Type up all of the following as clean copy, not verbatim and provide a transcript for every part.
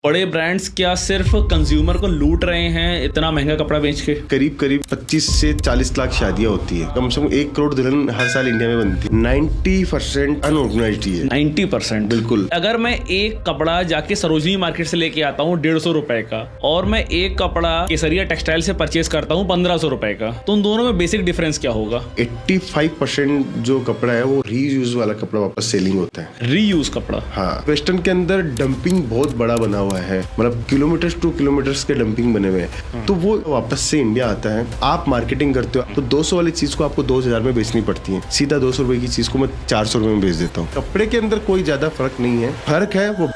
बड़े ब्रांड्स क्या सिर्फ कंज्यूमर को लूट रहे हैं इतना महंगा कपड़ा बेच के? करीब करीब 25 से 40 लाख शादियां होती है, कम से कम 1 करोड़ दुल्हन हर साल इंडिया में बनती है। 90% अनऑर्गेनाइज्ड है। 90%? बिल्कुल। अगर मैं एक कपड़ा जाके सरोजनी मार्केट से लेके आता हूँ 150 रुपए का, और मैं एक कपड़ा केसरिया टेक्सटाइल से परचेज करता हूँ 1500 रुपए का, तो उन दोनों में बेसिक डिफरेंस क्या होगा? 85% जो कपड़ा है वो रीयूज वाला कपड़ा वापस सेलिंग होता है। रीयूज कपड़ा? हाँ, वेस्टर्न के अंदर डंपिंग बहुत बड़ा बना हुआ है, मतलब किलोमीटर्स टू किलोमीटर्स के डंपिंग बने हुए हैं, तो वो वापस से इंडिया आता है। आप मार्केटिंग करते हो तो 200 वाली चीज को आपको 2000 में बेचनी पड़ती है, सीधा 200 रुपए की चीज को मैं 400 रुपए में बेच देता हूँ। कपड़े के अंदर कोई ज्यादा फर्क नहीं है। फर्क है वो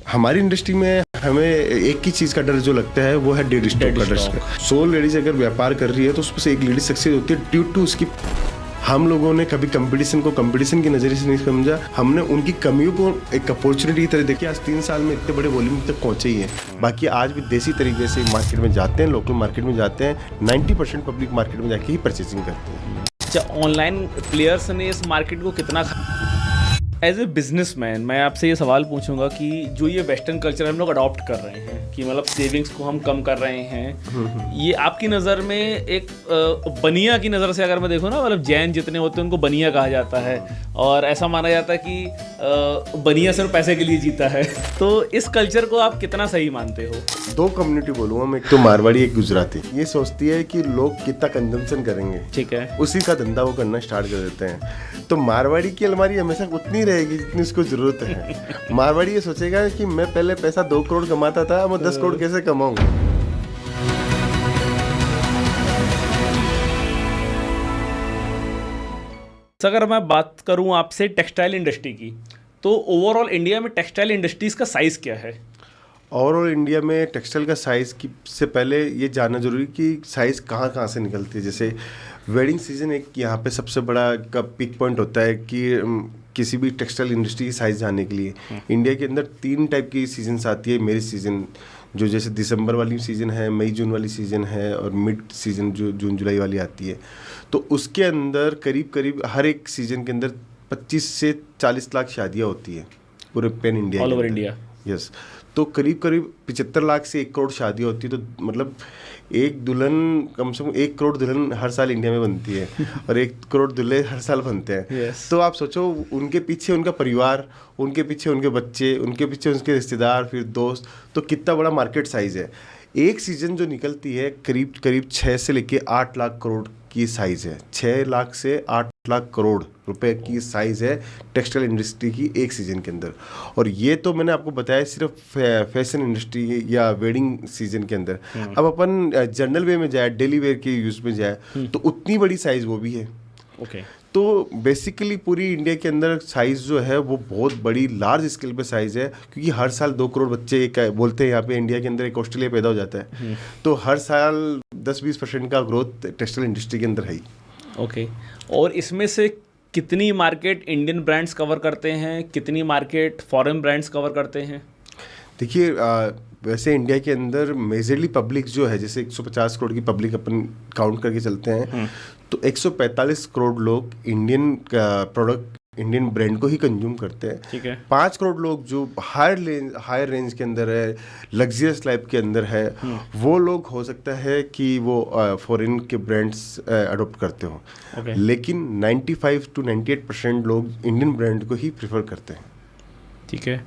हमारी इंडस्ट्री में हमें एक ही चीज का डर जो लगता है वो है डेड स्टॉक का डर। 100 लेडीज अगर व्यापार कर रही है तो उसमें से एक लेडीज सक्सेस होती है ड्यू टू उसकी। हम लोगों ने कभी कंपटीशन को कंपटीशन की नजरिए से नहीं समझा, हमने उनकी कमियों को एक अपॉर्चुनिटी की तरह देखी। आज 3 साल में इतने बड़े वॉल्यूम तक पहुंचे ही है। बाकी आज भी देसी तरीके से मार्केट में जाते हैं, लोकल मार्केट में जाते हैं। 90% पब्लिक मार्केट में जाके ही परचेसिंग करते हैं। अच्छा, ऑनलाइन प्लेयर्स ने इस मार्केट को कितना एज ए बिजनेसमैन मैं आपसे ये सवाल पूछूंगा कि जो ये वेस्टर्न कल्चर हम लोग अडॉप्ट कर रहे हैं कि मतलब सेविंग्स को हम कम कर रहे हैं, ये आपकी नज़र में एक बनिया की नज़र से अगर मैं देखूँ ना, मतलब जैन जितने होते हैं उनको बनिया कहा जाता है और ऐसा माना जाता है कि बनिया सिर्फ पैसे के लिए जीता है, तो इस कल्चर को आप कितना सही मानते हो? 2 कम्युनिटी बोलूँगा मैं, एक तो मारवाड़ी एक गुजराती। ये सोचती है कि लोग कितना कंजम्पशन करेंगे, ठीक है, उसी का धंधा वो करना स्टार्ट कर देते हैं। तो मारवाड़ी की अलमारी हमेशा उतनी रहेगी जितनी उसको जरूरत है। मारवाड़ी ये सोचेगा कि मैं पहले पैसा 2 करोड़ कमाता था, मैं 10 करोड़ कैसे कमाऊंगा। अगर मैं बात करूं आपसे टेक्सटाइल इंडस्ट्री की, तो ओवरऑल इंडिया में टेक्सटाइल इंडस्ट्रीज का साइज क्या है? ओवरऑल इंडिया में टेक्सटाइल का साइज़ की से पहले ये जानना जरूरी कि साइज़ कहाँ कहाँ से निकलती है। जैसे वेडिंग सीजन एक यहाँ पे सबसे बड़ा का पिक पॉइंट होता है कि किसी भी टेक्सटाइल इंडस्ट्री की साइज़ जानने के लिए। इंडिया के अंदर 3 टाइप की सीजन्स आती है। मेरी सीज़न जो जैसे दिसंबर वाली सीज़न है, मई जून वाली सीज़न है, और मिड सीज़न जो जून जुलाई वाली आती है। तो उसके अंदर करीब करीब हर एक सीज़न के अंदर 25 से 40 लाख शादियाँ होती है पूरे pan India, all over India. Yes. तो करीब करीब 75 लाख से 1 करोड़ शादियाँ होती है। तो मतलब एक दुल्हन, कम से कम 1 करोड़ दुल्हन हर साल इंडिया में बनती है और 1 करोड़ दूल्हे हर साल बनते हैं। yes. तो आप सोचो उनके पीछे उनका परिवार, उनके पीछे उनके बच्चे, उनके पीछे उनके रिश्तेदार, फिर दोस्त, तो कितना बड़ा मार्केट साइज है। एक सीजन जो निकलती है करीब करीब 6 से लेके 8 लाख करोड़ की साइज़ है। 6 लाख से 8 लाख करोड़ रुपए की साइज़ है टेक्सटाइल इंडस्ट्री की एक सीज़न के अंदर। और ये तो मैंने आपको बताया सिर्फ फैशन इंडस्ट्री या वेडिंग सीजन के अंदर। अब अपन जनरल वे में जाए, डेली वेयर के यूज़ में जाए, तो उतनी बड़ी साइज़ वो भी है। ओके। तो बेसिकली पूरी इंडिया के अंदर साइज़ जो है वो बहुत बड़ी लार्ज स्केल पे साइज़ है, क्योंकि हर साल 2 करोड़ बच्चे बोलते हैं यहाँ पे इंडिया के अंदर एक ऑस्ट्रेलिया पैदा हो जाता है। तो हर साल 10-20% का ग्रोथ टेक्सटाइल इंडस्ट्री के अंदर है ही। ओके। और इसमें से कितनी मार्केट इंडियन ब्रांड्स कवर करते हैं, कितनी मार्केट फॉरेन ब्रांड्स कवर करते हैं? देखिए, वैसे इंडिया के अंदर मेजरली पब्लिक जो है, जैसे 150 करोड़ की पब्लिक अपन काउंट करके चलते हैं, तो 145 करोड़ लोग इंडियन प्रोडक्ट, इंडियन ब्रांड को ही कंज्यूम करते हैं। ठीक है। 5 करोड़ लोग जो हायर रेंज के अंदर है, लग्जरियस लाइफ के अंदर है, वो लोग हो सकता है कि वो फॉरेन के ब्रांड्स अडॉप्ट करते हो। लेकिन 95 to 98% लोग इंडियन ब्रांड को ही प्रेफर करते हैं। ठीक है।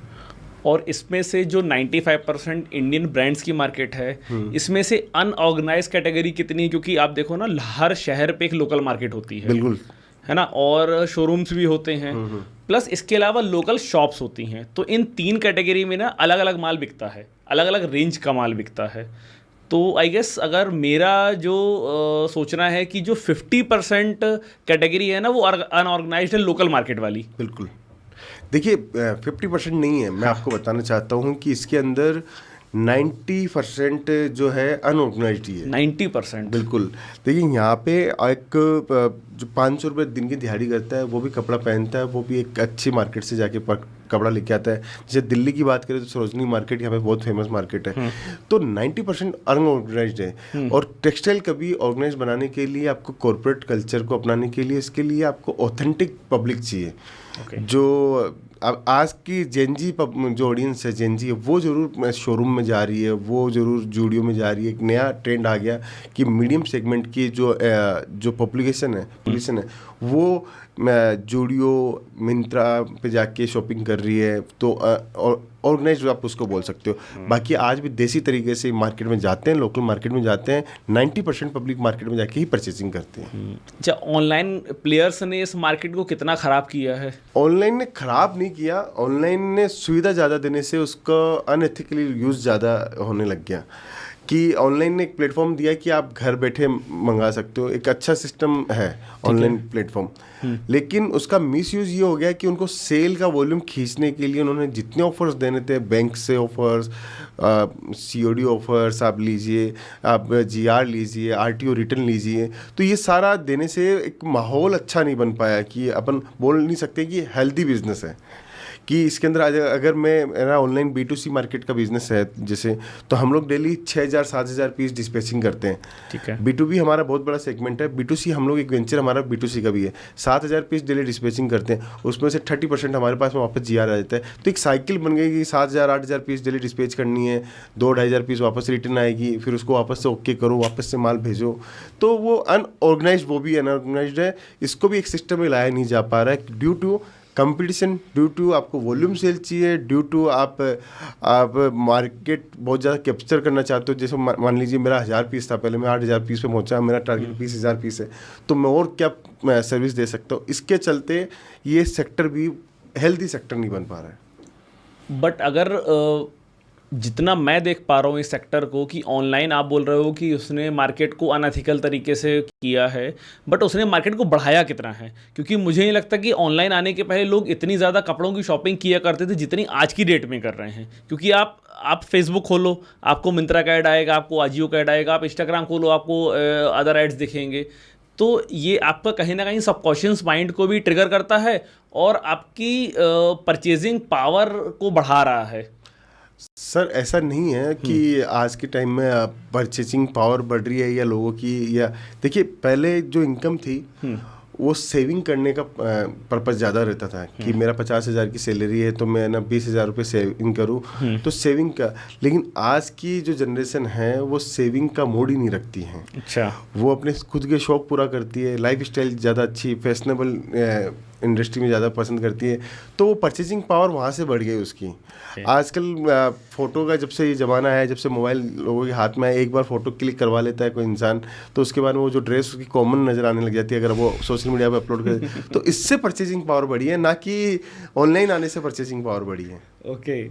और इसमें से जो 95% इंडियन ब्रांड्स की मार्केट है, इसमें से अनऑर्गेनाइज कैटेगरी कितनी है? क्योंकि आप देखो ना, हर शहर पे एक लोकल मार्केट होती है, बिल्कुल, है ना, और शोरूम्स भी होते हैं, प्लस इसके अलावा लोकल शॉप्स होती हैं। तो इन 3 कैटेगरी में ना अलग अलग माल बिकता है, अलग अलग रेंज का माल बिकता है। तो आई गेस अगर मेरा जो सोचना है कि जो 50% कैटेगरी है ना, वो अनऑर्गेनाइज्ड है, लोकल मार्केट वाली। बिल्कुल। देखिए, 50% नहीं है, मैं आपको बताना चाहता हूँ कि इसके अंदर 90% जो है अनऑर्गेनाइज्ड ही है। 90%? बिल्कुल। देखिए, यहाँ पे एक जो 500 रुपये दिन की दिहाड़ी करता है वो भी कपड़ा पहनता है, वो भी एक अच्छी मार्केट से जाके कपड़ा लेके आता है। जैसे दिल्ली की बात करें तो सरोजनी मार्केट यहाँ पे बहुत फेमस मार्केट है। तो 90% अनऑर्गेनाइज्ड है। और टेक्सटाइल कभी ऑर्गेनाइज बनाने के लिए आपको कॉर्पोरेट कल्चर को अपनाने के लिए, इसके लिए आपको ऑथेंटिक पब्लिक चाहिए। जो अब आज की जेनजी जो ऑडियंस है, जेनजी है, वो जरूर शोरूम में जा रही है, वो जरूर जूडियो में जा रही है। एक नया ट्रेंड आ गया कि मीडियम सेगमेंट की जो पॉपुलेशन है वो जूडियो, मिंत्रा पे जाके शॉपिंग कर रही है। तो ऑर्गेनाइज आप उसको बोल सकते हो। बाकी आज भी देसी तरीके से मार्केट में जाते हैं, लोकल मार्केट में जाते हैं। 90% पब्लिक मार्केट में जाके ही परचेसिंग करते हैं। अच्छा, ऑनलाइन प्लेयर्स ने इस मार्केट को कितना ख़राब किया है? ऑनलाइन ने ख़राब नहीं किया, ऑनलाइन ने सुविधा ज़्यादा देने से उसका अनएथिकली यूज़ ज़्यादा होने लग गया। कि ऑनलाइन ने एक प्लेटफॉर्म दिया कि आप घर बैठे मंगा सकते हो, एक अच्छा सिस्टम है ऑनलाइन प्लेटफॉर्म। लेकिन उसका मिसयूज़ ये हो गया कि उनको सेल का वॉल्यूम खींचने के लिए उन्होंने जितने ऑफर्स देने थे, बैंक से ऑफर्स, COD ऑफर्स आप लीजिए, आप GR लीजिए, RTO रिटर्न लीजिए, तो ये सारा देने से एक माहौल अच्छा नहीं बन पाया कि अपन बोल नहीं सकते कि हेल्दी बिजनेस है। कि इसके अंदर अगर मेरा ऑनलाइन B2C मार्केट का बिजनेस है जैसे, तो हम लोग डेली 6,000-7,000 पीस डिस्पैचिंग करते हैं। ठीक है। B2B हमारा बहुत बड़ा सेगमेंट है। B2C हम लोग एक वेंचर हमारा B2C का भी है। 7,000 पीस डेली डिस्पैचिंग करते हैं, उसमें से 30% हमारे पास में वापस GR आ जाता है। तो एक साइकिल बन गई कि 7,000-8,000 पीस डेली डिस्पैच करनी है, 2,000-2,500 पीस वापस रिटर्न आएगी, फिर उसको वापस से ओके करो, वापस से माल भेजो। तो वो अनऑर्गेनाइज, वो भी अनऑर्गेनाइज्ड है। इसको भी एक सिस्टम में लाया नहीं जा पा रहा है due to competition, due to आपको वॉल्यूम सेल चाहिए, ड्यू टू आप मार्केट बहुत ज़्यादा कैप्चर करना चाहते हो। जैसे मान लीजिए मेरा 1,000 पीस था, पहले मैं 8,000 पीस पे पहुंचा, मेरा टारगेट 20,000 पीस है, तो मैं और क्या सर्विस दे सकता हूँ। इसके चलते ये सेक्टर भी हेल्दी सेक्टर नहीं बन पा रहा है। बट अगर जितना मैं देख पा रहा हूँ इस सेक्टर को, कि ऑनलाइन आप बोल रहे हो कि उसने मार्केट को अनएथिकल तरीके से किया है, बट उसने मार्केट को बढ़ाया कितना है? क्योंकि मुझे नहीं लगता कि ऑनलाइन आने के पहले लोग इतनी ज़्यादा कपड़ों की शॉपिंग किया करते थे जितनी आज की डेट में कर रहे हैं। क्योंकि आप फेसबुक खोलो, आपको मिंत्रा का ऐड आएगा, आपको आजियो का ऐड आएगा, आप इंस्टाग्राम खोलो, आपको अदर एड्स दिखेंगे। तो ये आपका कहीं ना कहीं सबकॉन्शियस माइंड को भी ट्रिगर करता है और आपकी परचेजिंग पावर को बढ़ा रहा है। सर ऐसा नहीं है कि आज के टाइम में परचेसिंग पावर बढ़ रही है या लोगों की, या देखिए पहले जो इनकम थी वो सेविंग करने का पर्पस ज़्यादा रहता था कि मेरा 50,000 की सैलरी है तो मैं ना 20,000 रुपये सेविंग करूँ, तो सेविंग का। लेकिन आज की जो जनरेशन है वो सेविंग का मोड ही नहीं रखती है। अच्छा। वो अपने खुद के शौक पूरा करती है, लाइफ स्टाइल ज़्यादा अच्छी, फैशनेबल इंडस्ट्री में ज़्यादा पसंद करती है, तो वो परचेजिंग पावर वहाँ से बढ़ गई उसकी। आजकल फ़ोटो का जब से ये ज़माना है, जब से मोबाइल लोगों के हाथ में है, एक बार फ़ोटो क्लिक करवा लेता है कोई इंसान, तो उसके बाद में वो जो ड्रेस उसकी कॉमन नज़र आने लग जाती है अगर वो सोशल मीडिया पर अपलोड करे। तो इससे परचेजिंग पावर बढ़ी है, ना कि ऑनलाइन आने से परचेजिंग पावर बढ़ी है। ओके।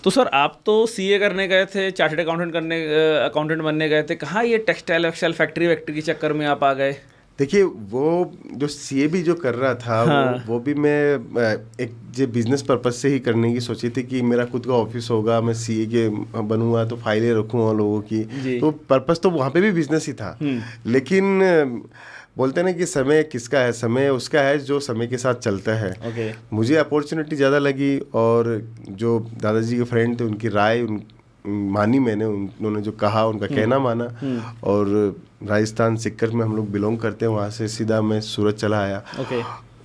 तो सर आप तो CA करने गए थे, चार्टर्ड अकाउंटेंट बनने गए थे, कहाँ ये टेक्सटाइल फैक्ट्री के चक्कर में आप आ गए? देखिए वो जो CA भी जो कर रहा था, हाँ। वो भी मैं एक जो बिजनेस पर्पज से ही करने की सोची थी कि मेरा खुद का ऑफिस होगा, मैं CA के बनूंगा तो फाइलें रखूँगा लोगों की, तो पर्पज तो वहाँ पे भी बिजनेस ही था। लेकिन बोलते हैं ना कि समय किसका है, समय उसका है जो समय के साथ चलता है। मुझे अपॉर्चुनिटी ज़्यादा लगी और जो दादाजी के फ्रेंड थे उनकी राय मानी मैंने, उन्होंने जो कहा उनका कहना माना। और राजस्थान सिक्कर में हम लोग बिलोंग करते हैं, वहाँ से सीधा मैं सूरत चला आया।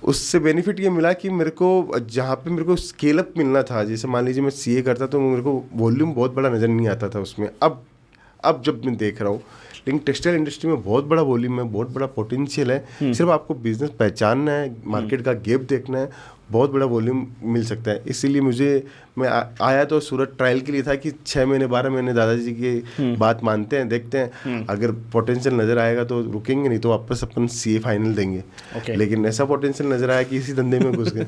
उससे बेनिफिट ये मिला कि मेरे को जहाँ पे मेरे को स्केल अप मिलना था, जैसे मान लीजिए मैं CA करता तो मेरे को वॉल्यूम बहुत बड़ा नज़र नहीं आता था उसमें। अब जब मैं देख रहा हूँ, लेकिन टेक्सटाइल इंडस्ट्री में बहुत बड़ा वॉल्यूम है, बहुत बड़ा पोटेंशियल है। सिर्फ आपको बिजनेस पहचानना है, मार्केट का गैप देखना है, बहुत बड़ा वॉल्यूम मिल सकता है। इसीलिए मैं आया तो सूरत ट्रायल के लिए था कि 6 महीने 12 महीने दादाजी की बात मानते हैं, देखते हैं, अगर पोटेंशियल नज़र आएगा तो रुकेंगे, नहीं तो वापस अपन CA फाइनल देंगे। लेकिन ऐसा पोटेंशियल नज़र आया कि इसी धंधे में घुस गए।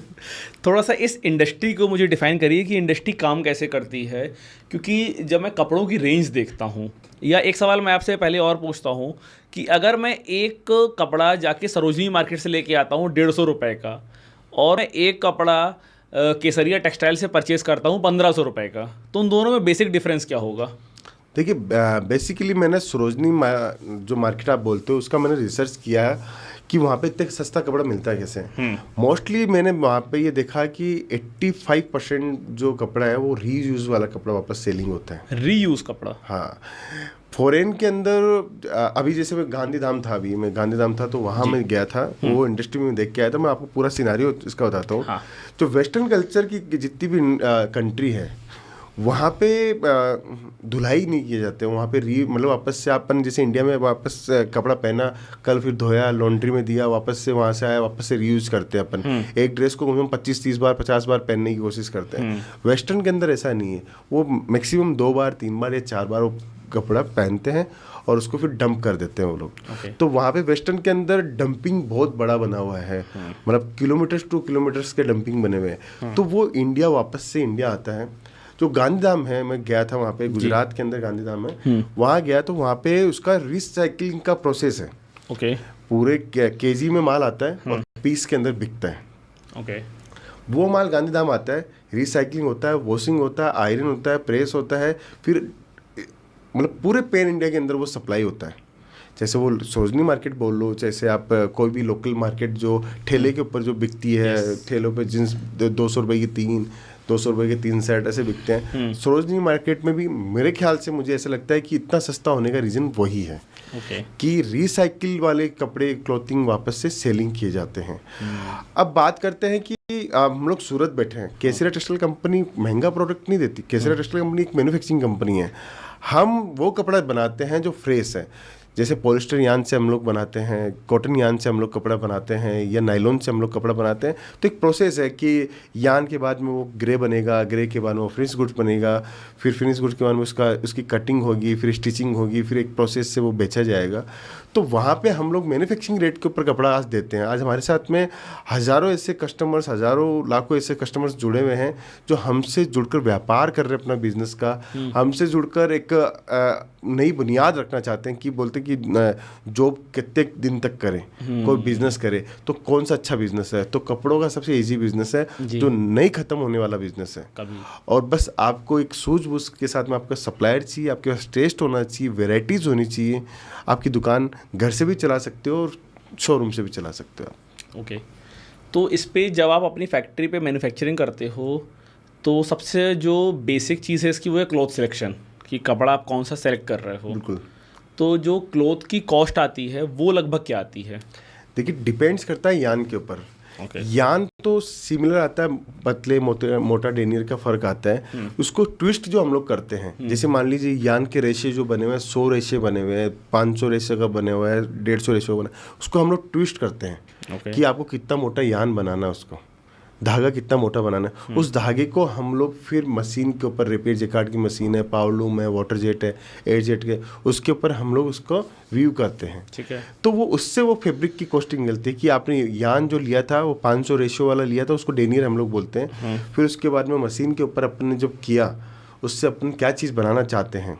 थोड़ा सा इस इंडस्ट्री को मुझे डिफाइन करिए कि इंडस्ट्री काम कैसे करती है, क्योंकि जब मैं कपड़ों की रेंज देखता हूँ, या एक सवाल मैं आपसे पहले और पूछता हूँ कि अगर मैं एक कपड़ा जाके सरोजनी मार्केट से लेके आता हूँ 150 रुपये का, और मैं एक कपड़ा केसरिया टेक्सटाइल से परचेज करता हूँ 1500 रुपये का, तो उन दोनों में बेसिक डिफरेंस क्या होगा? देखिए बेसिकली मैंने सरोजनी जो मार्केट आप बोलते हो उसका मैंने रिसर्च किया कि वहाँ पे इतना सस्ता कपड़ा मिलता है कैसे। मोस्टली मैंने वहाँ पे ये देखा कि 85% जो कपड़ा है वो रीयूज वाला कपड़ा वापस सेलिंग होता है। रीयूज कपड़ा, हाँ। फॉरेन के अंदर अभी जैसे मैं गांधीधाम था तो वहाँ मैं गया था, वो इंडस्ट्री में देख के आया था। मैं आपको पूरा सिनारियो इसका बताता हूँ। हाँ। तो वेस्टर्न कल्चर की जितनी भी कंट्री है वहाँ पे धुलाई नहीं किए जाते, वहाँ पे मतलब वापस से अपन जैसे इंडिया में वापस कपड़ा पहना, कल फिर धोया, लॉन्ड्री में दिया, वापस से वहाँ से आया, वापस से रीयूज करते हैं अपन। एक ड्रेस को कम से कम 25-30 बार 50 बार पहनने की कोशिश करते हैं। वेस्टर्न के अंदर ऐसा नहीं है, वो मैक्सिमम 2 बार 3 बार या 4 बार वो कपड़ा पहनते हैं और उसको फिर डंप कर देते हैं वो लोग। तो वहाँ पे वेस्टर्न के अंदर डंपिंग बहुत बड़ा बना हुआ है, मतलब किलोमीटर्स टू किलोमीटर्स के डंपिंग बने हुए हैं। तो वो इंडिया वापस से इंडिया आता है। जो गांधीधाम है, मैं गया था वहाँ पे, गुजरात के अंदर गांधीधाम है, वहाँ गया तो वहाँ पे उसका रिसाइकलिंग का प्रोसेस है। ओके। पूरे केजी में माल आता है और पीस के अंदर बिकता है। ओके। वो माल गांधीधाम आता है, रिसाइकलिंग होता है, वॉशिंग होता है, आयरन होता है, प्रेस होता है, फिर मतलब पूरे पैन इंडिया के अंदर वो सप्लाई होता है। जैसे वो सरोजनी मार्केट बोल लो, जैसे आप कोई भी लोकल मार्केट जो ठेले के ऊपर जो बिकती है, ठेलों पे जींस 200 रुपये की 3, 200 रुपये के 3 सेट ऐसे बिकते हैं। सरोजनी मार्केट में भी मेरे ख्याल से मुझे ऐसा लगता है कि इतना सस्ता होने का रीज़न वही है कि रिसाइकिल वाले कपड़े, क्लॉथिंग वापस से सेलिंग किए जाते हैं। अब बात करते हैं कि हम लोग सूरत बैठे हैं। केसरिया टेक्सटाइल कंपनी महंगा प्रोडक्ट नहीं देती। केसरिया टेक्सटाइल कंपनी एक मैन्युफैक्चरिंग कंपनी है। हम वो कपड़ा बनाते हैं जो फ्रेश है। जैसे पॉलिस्टर यान से हम लोग बनाते हैं, कॉटन यान से हम लोग कपड़ा बनाते हैं, या नायलॉन से हम लोग कपड़ा बनाते हैं। तो एक प्रोसेस है कि यान के बाद में वो ग्रे बनेगा, ग्रे के बाद में वो फिनिश गुड्स बनेगा, फिर फिनिश गुड्स के बाद में उसकी कटिंग होगी, फिर स्टिचिंग होगी, फिर एक प्रोसेस से वो बेचा जाएगा। तो वहाँ पे हम लोग मैन्युफैक्चरिंग रेट के ऊपर कपड़ा आज देते हैं। आज हमारे साथ में हज़ारों ऐसे कस्टमर्स, हज़ारों लाखों ऐसे कस्टमर्स जुड़े हुए हैं जो हमसे जुड़कर व्यापार कर रहे हैं अपना बिजनेस का, हमसे जुड़कर एक नई बुनियाद रखना चाहते हैं कि बोलते हैं कि जॉब कितने दिन तक करें, कोई बिजनेस करे तो कौन सा अच्छा बिजनेस है। तो कपड़ों का सबसे इजी बिजनेस है जो नहीं खत्म होने वाला बिजनेस है कभी। और बस आपको एक सूझबूझ के साथ में आपका सप्लायर चाहिए, आपके पास टेस्ट होना चाहिए, वेराइटीज़ होनी चाहिए। आपकी दुकान घर से भी चला सकते हो और शोरूम से भी चला सकते हो आप। ओके। तो इस पे जब आप अपनी फैक्ट्री पे मैन्युफैक्चरिंग करते हो तो सबसे जो बेसिक चीज़ है इसकी वो है क्लॉथ सिलेक्शन, कि कपड़ा आप कौन सा सेलेक्ट कर रहे हो। बिल्कुल। तो जो क्लॉथ की कॉस्ट आती है वो लगभग क्या आती है? देखिए, डिपेंड्स करता है यान के ऊपर। यान तो सिमिलर आता है, पतले मोटा डेनियर का फर्क आता है। उसको ट्विस्ट जो हम लोग करते हैं, जैसे मान लीजिए यान के रेशे जो बने हुए हैं, 100 रेशे बने हुए हैं, 500 रेशे का बने हुआ है, 150 रेशे का बना, उसको हम लोग ट्विस्ट करते हैं कि आपको कितना मोटा यान बनाना है, उसको धागा कितना मोटा बनाना है। उस धागे को हम लोग फिर मशीन के ऊपर, रेपियर जेकार्ड की मशीन है, पावरलूम है, वाटर जेट है, एयर जेट के, उसके ऊपर हम लोग उसको व्यू करते हैं। ठीक है। तो वो उससे वो फैब्रिक की कॉस्टिंग निकलती है कि आपने यान जो लिया था वो 500 रेशियो वाला लिया था, उसको डेनियर हम लोग बोलते हैं। फिर उसके बाद में मशीन के ऊपर अपन ने जब किया, उससे अपन क्या चीज़ बनाना चाहते हैं,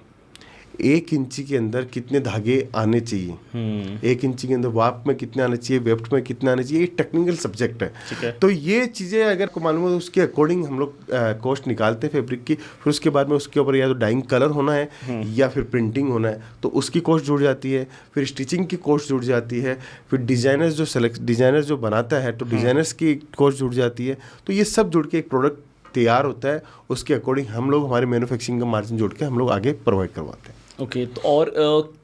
1 इंची के अंदर कितने धागे आने चाहिए, 1 इंची के अंदर वाप में कितने आने चाहिए, वेफ्ट में कितने आने चाहिए, एक टेक्निकल सब्जेक्ट है। तो ये चीज़ें अगर को मालूम है, उसके अकॉर्डिंग हम लोग कॉस्ट निकालते हैं फैब्रिक की। फिर उसके बाद में उसके ऊपर या तो डाइंग कलर होना है या फिर प्रिंटिंग होना है, तो उसकी कॉस्ट जुड़ जाती है। फिर स्टिचिंग की कॉस्ट जुड़ जाती है। फिर डिज़ाइनर जो बनाता है तो डिज़ाइनर्स की कॉस्ट जुड़ जाती है। तो ये सब जुड़ के एक प्रोडक्ट तैयार होता है। उसके अकॉर्डिंग हम लोग हमारे मैन्युफैक्चरिंग का मार्जिन जोड़ के हम लोग आगे प्रोवाइड करवाते हैं। ओके। तो और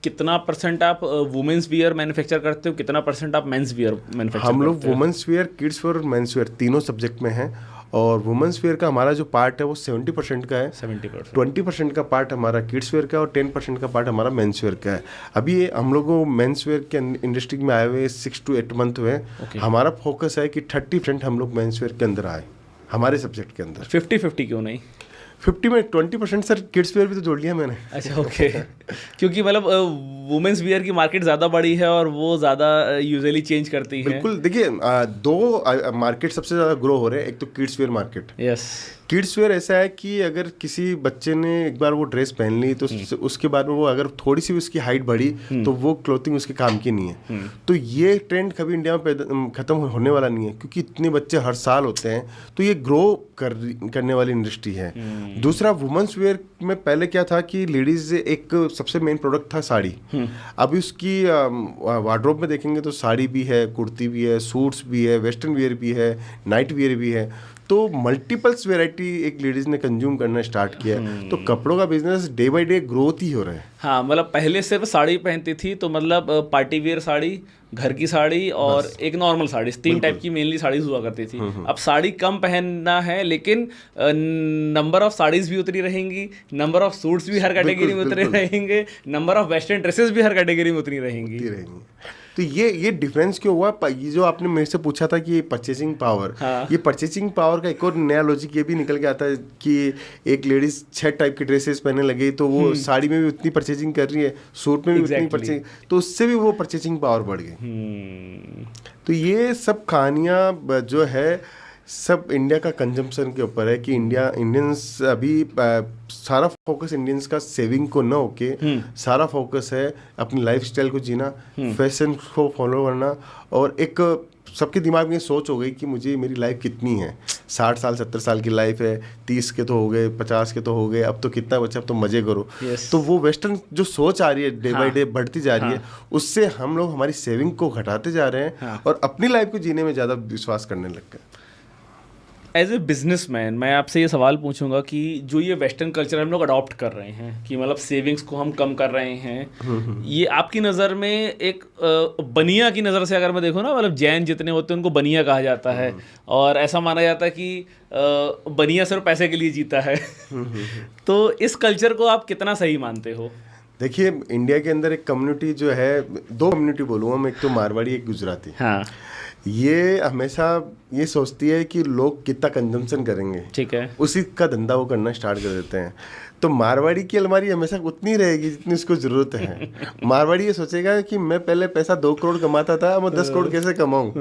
कितना परसेंट आप वुमेन्स वियर मैन्युफैक्चर करते हो, कितना परसेंट आप मेंस वियर मैन्युफैक्चर करते हो? हम लोग वुमेन्स वियर, किड्स वेयर और मेंस वियर तीनों सब्जेक्ट में हैं। और वुमेन्स वेयर का हमारा जो पार्ट है वो 70% का है। 70%। 20% का पार्ट हमारा किड्स वेयर का और 10% का पार्ट हमारा मेंस वेयर का है। अभी हम लोग मेंस वेयर के इंडस्ट्री में आए हुए 6 to 8 मंथ हुए। हमारा फोकस है कि 30% हम लोग मेंस वेयर के अंदर आए, हमारे सब्जेक्ट के अंदर। 50-50 क्यों नहीं? 50 में 20% सर किड्स वेयर भी तो जोड़ लिया मैंने। अच्छा, ओके। क्योंकि मतलब वुमेन्स वियर की मार्केट ज़्यादा बड़ी है और वो ज़्यादा यूजुअली चेंज करती है। बिल्कुल। देखिए, 2 मार्केट सबसे ज़्यादा ग्रो हो रहे हैं। एक तो kids where market. Yes. Kids where ऐसा है कि अगर किसी बच्चे ने एक बार वो ड्रेस पहन ली तो उसके बाद में वो अगर थोड़ी सी उसकी हाइट बढ़ी तो वो क्लोथिंग उसके काम की नहीं है। तो ये ट्रेंड कभी इंडिया में ख़त्म होने वाला नहीं है, क्योंकि इतने बच्चे हर साल होते हैं। तो ये ग्रो करने वाली इंडस्ट्री है। दूसरा वुमेन्स वेयर में पहले क्या था कि लेडीज एक सबसे मेन प्रोडक्ट था साड़ी। अभी उसकी वार्डरोब में देखेंगे तो साड़ी भी है, कुर्ती भी है, सूट्स भी है, वेस्टर्न वियर भी है, नाइट वियर भी है। तो मल्टीपल्स वैरायटी एक लेडीज ने कंज्यूम करना स्टार्ट किया है। तो कपड़ों का business day by day growth ही हो रहा है। हाँ, मतलब पहले सिर्फ साड़ी पहनती थी, तो मतलब पार्टी वेयर साड़ी, घर की साड़ी और एक नॉर्मल साड़ी, 3 टाइप की मेनली साड़ीज हुआ करती थी। अब साड़ी कम पहनना है, लेकिन नंबर ऑफ साड़ीज भी उतनी रहेंगी, नंबर ऑफ सूट्स भी हर कैटेगरी में उतने रहेंगे, नंबर ऑफ वेस्टर्न ड्रेसेस भी हर कैटेगरी में उतनी रहेंगी। तो ये डिफरेंस क्यों हुआ? ये जो आपने मेरे से पूछा था कि परचेसिंग पावर, ये परचेसिंग पावर का एक और नया लॉजिक ये भी निकल के आता है कि एक लेडीज 6 टाइप की ड्रेसेस पहनने लगे तो वो साड़ी में भी उतनी परचेसिंग कर रही है, सूट में भी उतनी परचेसिंग, तो उससे भी वो परचेसिंग पावर बढ़ गई। तो ये सब कहानियाँ जो है सब इंडिया का कंजम्पशन के ऊपर है कि इंडियंस अभी सारा फोकस इंडियंस का सेविंग को न होके सारा फोकस है अपनी लाइफस्टाइल को जीना, फैशन को फॉलो करना। और एक सबके दिमाग में सोच हो गई कि मुझे मेरी लाइफ कितनी है, 60 साल 70 साल की लाइफ है, 30 के तो हो गए, 50 के तो हो गए, अब तो कितना बचा, अब तो मजे करो। तो वो वेस्टर्न जो सोच आ रही है डे बाय डे बढ़ती जा रही है, उससे हम लोग हमारी सेविंग को घटाते जा रहे हैं और अपनी लाइफ को जीने में ज़्यादा विश्वास करने लग गए। एज ए बिजनेसमैन मैं आपसे ये सवाल पूछूंगा कि जो ये वेस्टर्न कल्चर हम लोग अडॉप्ट कर रहे हैं कि मतलब सेविंग्स को हम कम कर रहे हैं, ये आपकी नज़र में एक बनिया की नज़र से अगर मैं देखूँ ना, मतलब जैन जितने होते हैं उनको बनिया कहा जाता है और ऐसा माना जाता है कि बनिया सिर्फ पैसे के लिए जीता है। तो इस कल्चर को आप कितना सही मानते हो? देखिए, इंडिया के अंदर एक कम्युनिटी जो है, 2 कम्युनिटी बोलूँगा मैं, एक तो मारवाड़ी, एक गुजराती। हाँ, ये हमेशा ये सोचती है कि लोग कितना कंजम्पशन करेंगे, ठीक है, उसी का धंधा वो करना स्टार्ट कर देते हैं। तो मारवाड़ी की अलमारी हमेशा उतनी रहेगी जितनी उसको ज़रूरत है। मारवाड़ी ये सोचेगा कि मैं पहले पैसा 2 करोड़ कमाता था, मैं 10 करोड़ कैसे कमाऊँ।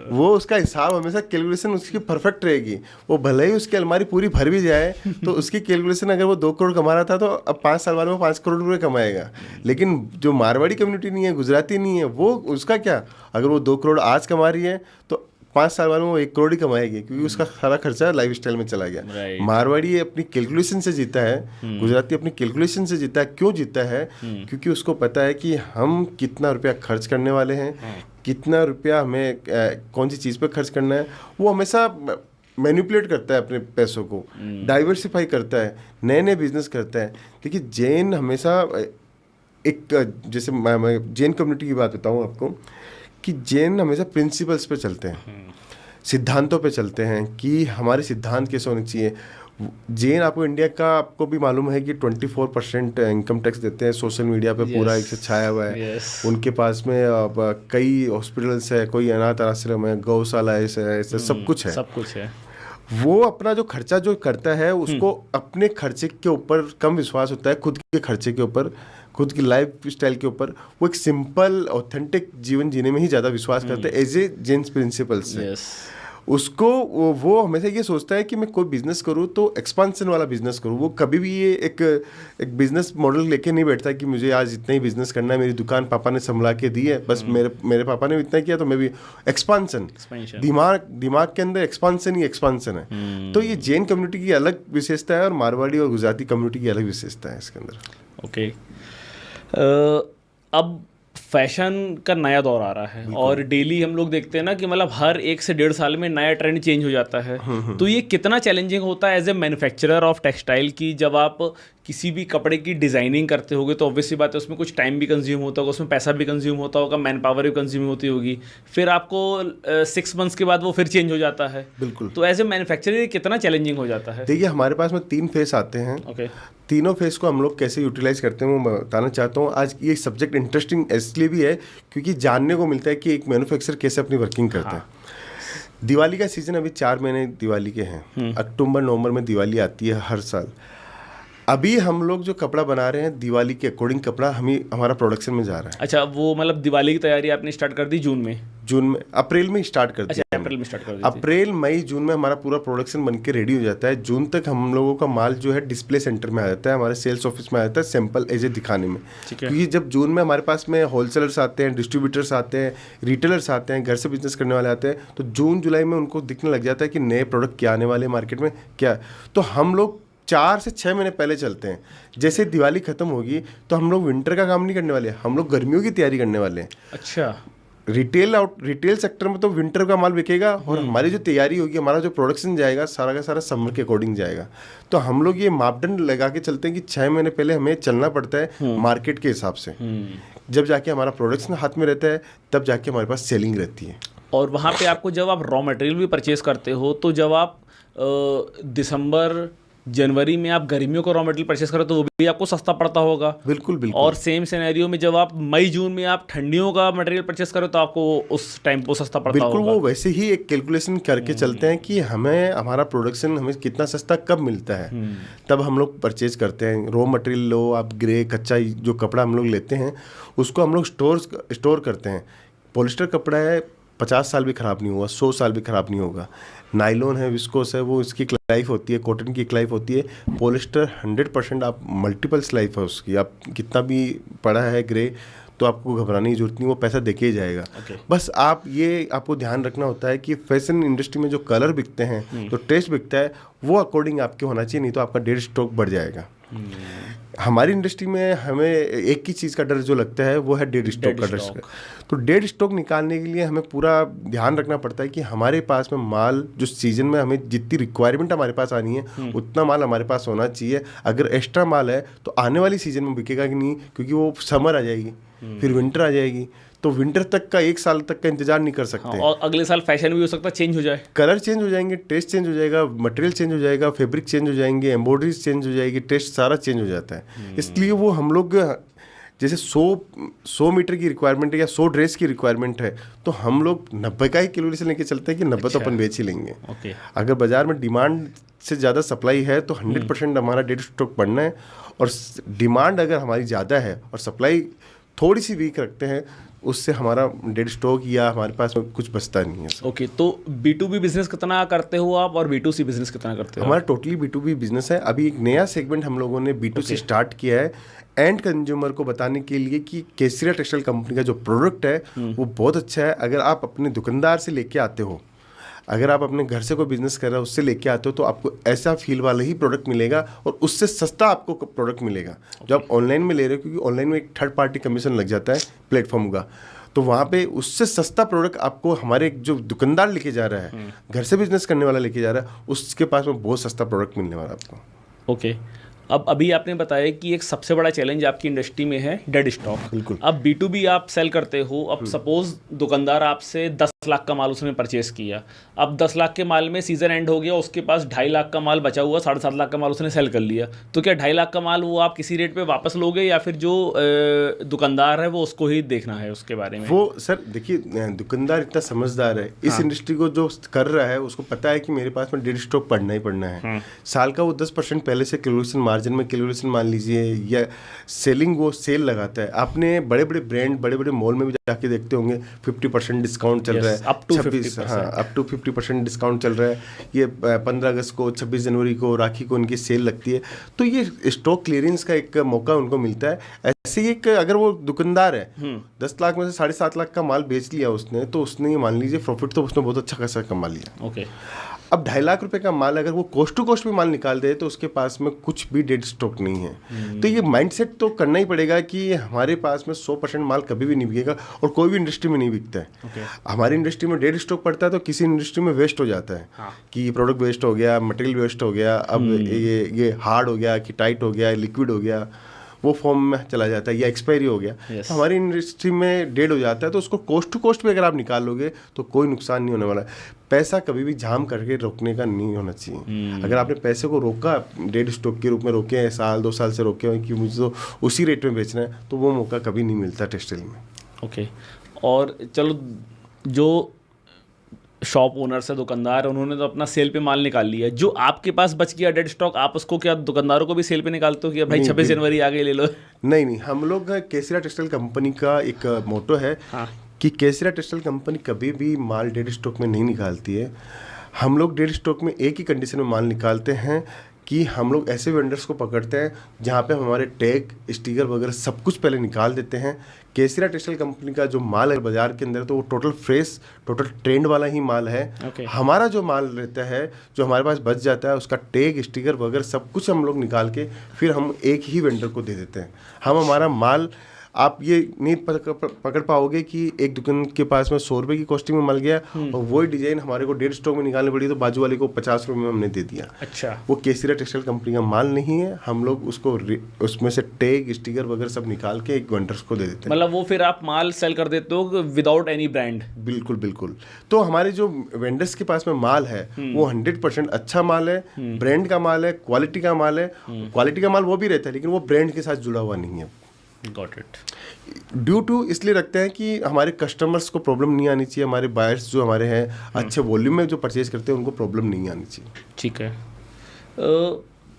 वो उसका हिसाब हमेशा कैलकुलेशन उसकी परफेक्ट रहेगी। वो भले ही उसकी अलमारी पूरी भर भी जाए तो उसकी कैलकुलेशन अगर वो 2 करोड़ कमा रहा था तो अब 5 साल बाद में 5 करोड़ रुपये कमाएगा। लेकिन जो मारवाड़ी कम्युनिटी नहीं है, गुजराती नहीं है, वो उसका क्या, अगर वो 2 करोड़ आज कमा रही है तो 5 साल बाद में वो 1 करोड़ ही कमाएगी, क्योंकि उसका सारा खर्चा लाइफस्टाइल में चला गया। मारवाड़ी अपनी कैलकुलेशन से जीता है, गुजराती अपनी कैलकुलेशन से जीता है। क्यों जीता है? क्योंकि उसको पता है कि हम कितना रुपया खर्च करने वाले हैं, कितना रुपया हमें कौन सी चीज़ पे खर्च करना है। वो हमेशा मैनिपुलेट करता है अपने पैसों को, डाइवर्सिफाई करता है, नए नए बिजनेस करता है। देखिए, जैन हमेशा एक, जैसे मैं जैन कम्युनिटी की बात बताऊँ आपको, कि जैन हमेशा प्रिंसिपल्स पे चलते हैं, सिद्धांतों पे चलते हैं कि हमारे सिद्धांत कैसे होने चाहिए। जैन, आपको इंडिया का आपको भी मालूम है कि 24% इनकम टैक्स देते हैं, सोशल मीडिया पे पूरा एक से छाया हुआ है। उनके पास में कई हॉस्पिटल्स है, कोई अनाथ आश्रम है, गौशाला है, ऐसे सब कुछ है। वो अपना जो खर्चा जो करता है उसको अपने खर्चे के ऊपर कम विश्वास होता है, खुद के खर्चे के ऊपर, खुद की लाइफ स्टाइल के ऊपर। वो एक सिंपल ऑथेंटिक जीवन जीने में ही ज़्यादा विश्वास करते हैं एज ए जेन्स प्रिंसिपल्स से। उसको वो हमेशा ये सोचता है कि मैं कोई बिजनेस करूँ तो एक्सपांशन वाला बिजनेस करूँ। वो कभी भी ये एक बिजनेस मॉडल लेके नहीं बैठता कि मुझे आज इतना ही बिजनेस करना है, मेरी दुकान पापा ने संभला के दी है, बस मेरे पापा ने इतना किया तो मैं भी एक्सपांशन, दिमाग के अंदर एक्सपांशन ही एक्सपांशन है। तो ये जैन कम्युनिटी की अलग विशेषता है और मारवाड़ी और गुजराती कम्युनिटी की अलग विशेषता है इसके अंदर। ओके, अब फैशन का नया दौर आ रहा है और डेली हम लोग देखते हैं ना कि मतलब हर 1 से 1.5 साल में नया ट्रेंड चेंज हो जाता है। तो ये कितना चैलेंजिंग होता है as a manufacturer of textile की, जब आप किसी भी कपड़े की डिज़ाइनिंग करते होगे तो ऑब्वियसली बात है उसमें कुछ टाइम भी कंज्यूम होता होगा, उसमें पैसा भी कंज्यूम होता होगा, मैन पावर भी कंज्यूम होती होगी, फिर आपको 6 मंथ्स के बाद वो फिर चेंज हो जाता है। बिल्कुल। तो एज ए मैन्युफैक्चरर कितना चैलेंजिंग हो जाता है? देखिए, हमारे पास में 3 फेस आते हैं। ओके, तीनों फेस को हम लोग कैसे यूटिलाइज करते हैं वो मैं बताना चाहता हूँ। आज ये सब्जेक्ट इंटरेस्टिंग इसलिए भी है क्योंकि जानने को मिलता है कि एक मैन्युफैक्चरर कैसे अपनी वर्किंग करता है। दिवाली का सीजन अभी 4 महीने दिवाली के हैं, अक्टूबर नवंबर में दिवाली आती है हर साल। अभी हम लोग जो कपड़ा बना रहे हैं दिवाली के अकॉर्डिंग कपड़ा हमारा प्रोडक्शन में जा रहा है। अच्छा, वो मतलब दिवाली की तैयारी आपने स्टार्ट कर दी जून में? अप्रैल में स्टार्ट कर दिया। अच्छा, अप्रैल में स्टार्ट कर दी। अप्रैल मई जून में हमारा पूरा प्रोडक्शन बनके रेडी हो जाता है। जून तक हम लोगों का माल जो है डिस्प्ले सेंटर में आ जाता है, हमारे सेल्स ऑफिस में आ जाता है सैंपल एज ए दिखाने में। क्योंकि जब जून में हमारे पास में होलसेलर्स आते हैं, डिस्ट्रीब्यूटर्स आते हैं, रिटेलर्स आते हैं, घर से बिजनेस करने वाले आते हैं, तो जून जुलाई में उनको दिखने लग जाता है कि नए प्रोडक्ट क्या आने वाले मार्केट में क्या। तो हम लोग 4 से 6 महीने पहले चलते हैं। जैसे दिवाली खत्म होगी तो हम लोग विंटर का काम नहीं करने वाले, हम लोग गर्मियों की तैयारी करने वाले हैं। अच्छा, रिटेल सेक्टर में तो विंटर का माल बिकेगा और हमारी जो तैयारी होगी, हमारा जो प्रोडक्शन जाएगा सारा का सारा समर के अकॉर्डिंग जाएगा। तो हम लोग ये मापदंड लगा के चलते हैं कि 6 महीने पहले हमें चलना पड़ता है मार्केट के हिसाब से। जब जाके हमारा प्रोडक्शन हाथ में रहता है तब जाके हमारे पास सेलिंग रहती है। और वहाँ पे आपको जब आप रॉ मटेरियल भी परचेज करते हो तो जब आप दिसंबर जनवरी में आप गर्मियों का रॉ मटेरियल परचेस करो तो वो भी आपको सस्ता पड़ता होगा। बिल्कुल बिल्कुल। और सेम सिनेरियो में जब आप मई जून में आप ठंडियों का मटेरियल परचेस करो तो आपको उस टाइम पे सस्ता पड़ता होगा। बिल्कुल, वो वैसे ही एक कैलकुलेशन करके चलते हैं कि हमें हमारा प्रोडक्शन हमें कितना सस्ता कब मिलता है, तब हम लोग परचेज करते हैं। रॉ मटेरियल लो आप, ग्रे कच्चा जो कपड़ा हम लोग लेते हैं उसको हम लोग स्टोर करते हैं। पॉलिस्टर कपड़ा है, 50 साल भी ख़राब नहीं होगा, 100 साल भी ख़राब नहीं होगा। नाइलॉन है, विस्कोस है, वो इसकी लाइफ होती है, कॉटन की लाइफ होती है। पॉलिस्टर 100% आप मल्टीपल्स लाइफ है उसकी। आप कितना भी पड़ा है ग्रे तो आपको घबराने की जरूरत नहीं, वो पैसा देके ही जाएगा। बस आप ये आपको ध्यान रखना होता है कि फैशन इंडस्ट्री में जो कलर बिकते हैं, जो टेस्ट बिकता है, वो अकॉर्डिंग आपके होना चाहिए, नहीं तो आपका डेड स्टॉक बढ़ जाएगा। हमारी इंडस्ट्री में हमें एक ही चीज़ का डर जो लगता है वो है डेड स्टॉक का डर। तो डेड स्टॉक निकालने के लिए हमें पूरा ध्यान रखना पड़ता है कि हमारे पास में माल जो सीजन में हमें जितनी रिक्वायरमेंट हमारे पास आनी है उतना माल हमारे पास होना चाहिए। अगर एक्स्ट्रा माल है तो आने वाली सीजन में बिकेगा कि नहीं, क्योंकि वो समर आ जाएगी, फिर विंटर आ जाएगी, तो विंटर तक का 1 साल तक का इंतजार नहीं कर सकते। हाँ, और अगले साल फैशन भी हो सकता है चेंज हो जाए, कलर चेंज हो जाएंगे, टेस्ट चेंज हो जाएगा, मटेरियल चेंज हो जाएगा, फैब्रिक चेंज हो जाएंगे, एम्ब्रॉयडरीज चेंज हो जाएगी, टेस्ट सारा चेंज हो जाता है। इसलिए वो हम लोग जैसे 100 मीटर की रिक्वायरमेंट है या 100 ड्रेस की रिक्वायरमेंट है तो हम लोग 90 का ही कैलोरी से लेके चलते हैं कि 90 तो अपन बेच ही लेंगे। अगर बाजार में डिमांड से ज़्यादा सप्लाई है तो 100% हमारा डेड स्टॉक बढ़ना है। और डिमांड अगर हमारी ज़्यादा है और सप्लाई थोड़ी सी वीक रखते हैं, उससे हमारा डेड स्टॉक या हमारे पास में कुछ बचता नहीं है। ओके, तो B2B बिजनेस कितना करते हो आप और B2C बिजनेस कितना करते हो? हमारा टोटली B2B बिजनेस है। अभी एक नया सेगमेंट हम लोगों ने B2C स्टार्ट किया है, एंड कंज्यूमर को बताने के लिए कि केसरिया टेक्सटाइल कंपनी का जो प्रोडक्ट है वो बहुत अच्छा है। अगर आप अपने दुकानदार से लेके आते हो, अगर आप अपने घर से कोई बिजनेस कर रहे हो उससे लेके आते हो, तो आपको ऐसा फील वाला ही प्रोडक्ट मिलेगा और उससे सस्ता आपको प्रोडक्ट मिलेगा जो आप ऑनलाइन में ले रहे हो, क्योंकि ऑनलाइन में एक थर्ड पार्टी कमीशन लग जाता है प्लेटफॉर्म का। तो वहाँ पे उससे सस्ता प्रोडक्ट आपको हमारे जो दुकानदार लेके जा रहा है, घर से बिजनेस करने वाला लेके जा रहा है, उसके पास में बहुत सस्ता प्रोडक्ट मिलने वाला आपको। ओके, अब अभी आपने बताया कि एक सबसे बड़ा चैलेंज आपकी इंडस्ट्री में है डेड स्टॉक। बिल्कुल। अब B2B आप सेल करते हो, अब सपोज दुकानदार आपसे 10 लाख का माल उसने परचेस किया, अब 10 लाख के माल में सीजन एंड हो गया, उसके पास 2.5 लाख का माल बचा हुआ, 7.5 लाख का माल उसने सेल कर लिया, तो क्या 2.5 लाख का माल वो आप किसी रेट पे वापस लोगे या फिर जो दुकानदार है वो उसको ही देखना है उसके बारे में? वो सर देखिए, दुकानदार इतना समझदार है, इस इंडस्ट्री को जो कर रहा है उसको पता है कि मेरे पास में डेड स्टॉक पड़ना ही पड़ना है। साल का वो 10% पहले से कैलकुलेशन मार्जिन में कैलकुलेशन मान लीजिए, या सेलिंग वो सेल लगाता है। आपने बड़े बड़े ब्रांड, बड़े बड़े मॉल में भी जाके देखते होंगे 50% डिस्काउंट चल रहा है, अप टू 50% डिस्काउंट चल रहा है। ये 15 अगस्त को, 26 जनवरी को, राखी को इनकी सेल लगती है, तो ये स्टॉक क्लियरेंस का एक मौका उनको मिलता है। ऐसे ही एक अगर वो दुकानदार है 10 लाख में से 7.5 लाख का माल बेच लिया उसने, तो उसने ये मान लीजिए प्रॉफिट तो उसने बहुत अच्छा खासा कमा लिया। ओके, अब 2.5 लाख रुपए का माल अगर वो कोस्ट टू कोस्ट भी माल निकाल दे तो उसके पास में कुछ भी डेड स्टॉक नहीं है। तो ये माइंडसेट तो करना ही पड़ेगा कि हमारे पास में 100% माल कभी भी नहीं बिकेगा और कोई भी इंडस्ट्री में नहीं बिकता है। हमारी इंडस्ट्री में डेड स्टॉक पड़ता है तो किसी इंडस्ट्री में वेस्ट हो जाता है। कि ये प्रोडक्ट वेस्ट हो गया, मटेरियल वेस्ट हो गया, अब ये हार्ड हो गया कि टाइट हो गया, लिक्विड हो गया, वो फॉर्म में चला जाता है या एक्सपायरी हो गया। तो हमारी इंडस्ट्री में डेड हो जाता है, तो उसको कोस्ट टू कोस्ट भी अगर आप निकाल लोगे तो कोई नुकसान नहीं होने वाला है। पैसा कभी भी जाम करके रोकने का नहीं होना चाहिए। अगर आपने पैसे को रोका, डेड स्टॉक के रूप में रोके हैं, 1-2 साल से रोके हैं कि मुझे तो उसी रेट में बेचना है, तो वो मौका कभी नहीं मिलता टेक्सटाइल में। ओके, और चलो जो शॉप ओनर्स है, दुकानदार है, उन्होंने तो अपना सेल पे माल निकाल लिया, जो आपके पास बच गया डेड स्टॉक, आप उसको क्या दुकानदारों को भी सेल पे निकालते हो कि भाई 26 जनवरी आ गई ले लो? नहीं, हम लोग केसरिया टेक्सटाइल कंपनी का एक मोटो है कि केसरिया टेक्सटाइल कंपनी कभी भी माल डेड स्टॉक में नहीं निकालती है। हम लोग डेड स्टॉक में एक ही कंडीशन में माल निकालते हैं कि हम लोग ऐसे वेंडर्स को पकड़ते हैं जहाँ पे हमारे टैग स्टिकर वगैरह सब कुछ पहले निकाल देते हैं। केसरिया टेक्सटाइल कंपनी का जो माल है बाजार के अंदर तो वो टोटल फ्रेश, टोटल ट्रेंड वाला ही माल है। हमारा जो माल रहता है, जो हमारे पास बच जाता है, उसका टैग स्टिकर वगैरह सब कुछ हम लोग निकाल के फिर हम एक ही वेंडर को दे देते हैं। हम हमारा माल, आप ये नहीं पकड़ पाओगे कि एक दुकान के पास में 100 रुपये की कॉस्टिंग में मिल गया और वही डिजाइन हमारे को 1.5 स्टॉक में निकालनी पड़ी तो बाजू वाले को 50 रुपये में हमने दे दिया। अच्छा, वो केसरिया टेक्सटाइल कंपनी का माल नहीं है। हम लोग उसको उसमें से टैग स्टिकर वगैरह सब निकाल के एक वेंडर्स को दे देते हैं। मतलब वो फिर आप माल सेल कर देते हो विदाउट एनी ब्रांड? बिल्कुल बिल्कुल। तो हमारे जो वेंडर्स के पास में माल है वो 100% अच्छा माल है, ब्रांड का माल है, क्वालिटी का माल है। क्वालिटी का माल वो भी रहता है लेकिन वो ब्रांड के साथ जुड़ा हुआ नहीं है। Got it. ड्यू टू इसलिए रखते हैं कि हमारे कस्टमर्स को प्रॉब्लम नहीं आनी चाहिए, हमारे बायर्स जो हमारे हैं अच्छे वॉल्यूम में जो परचेज करते हैं उनको प्रॉब्लम नहीं आनी चाहिए। ठीक है।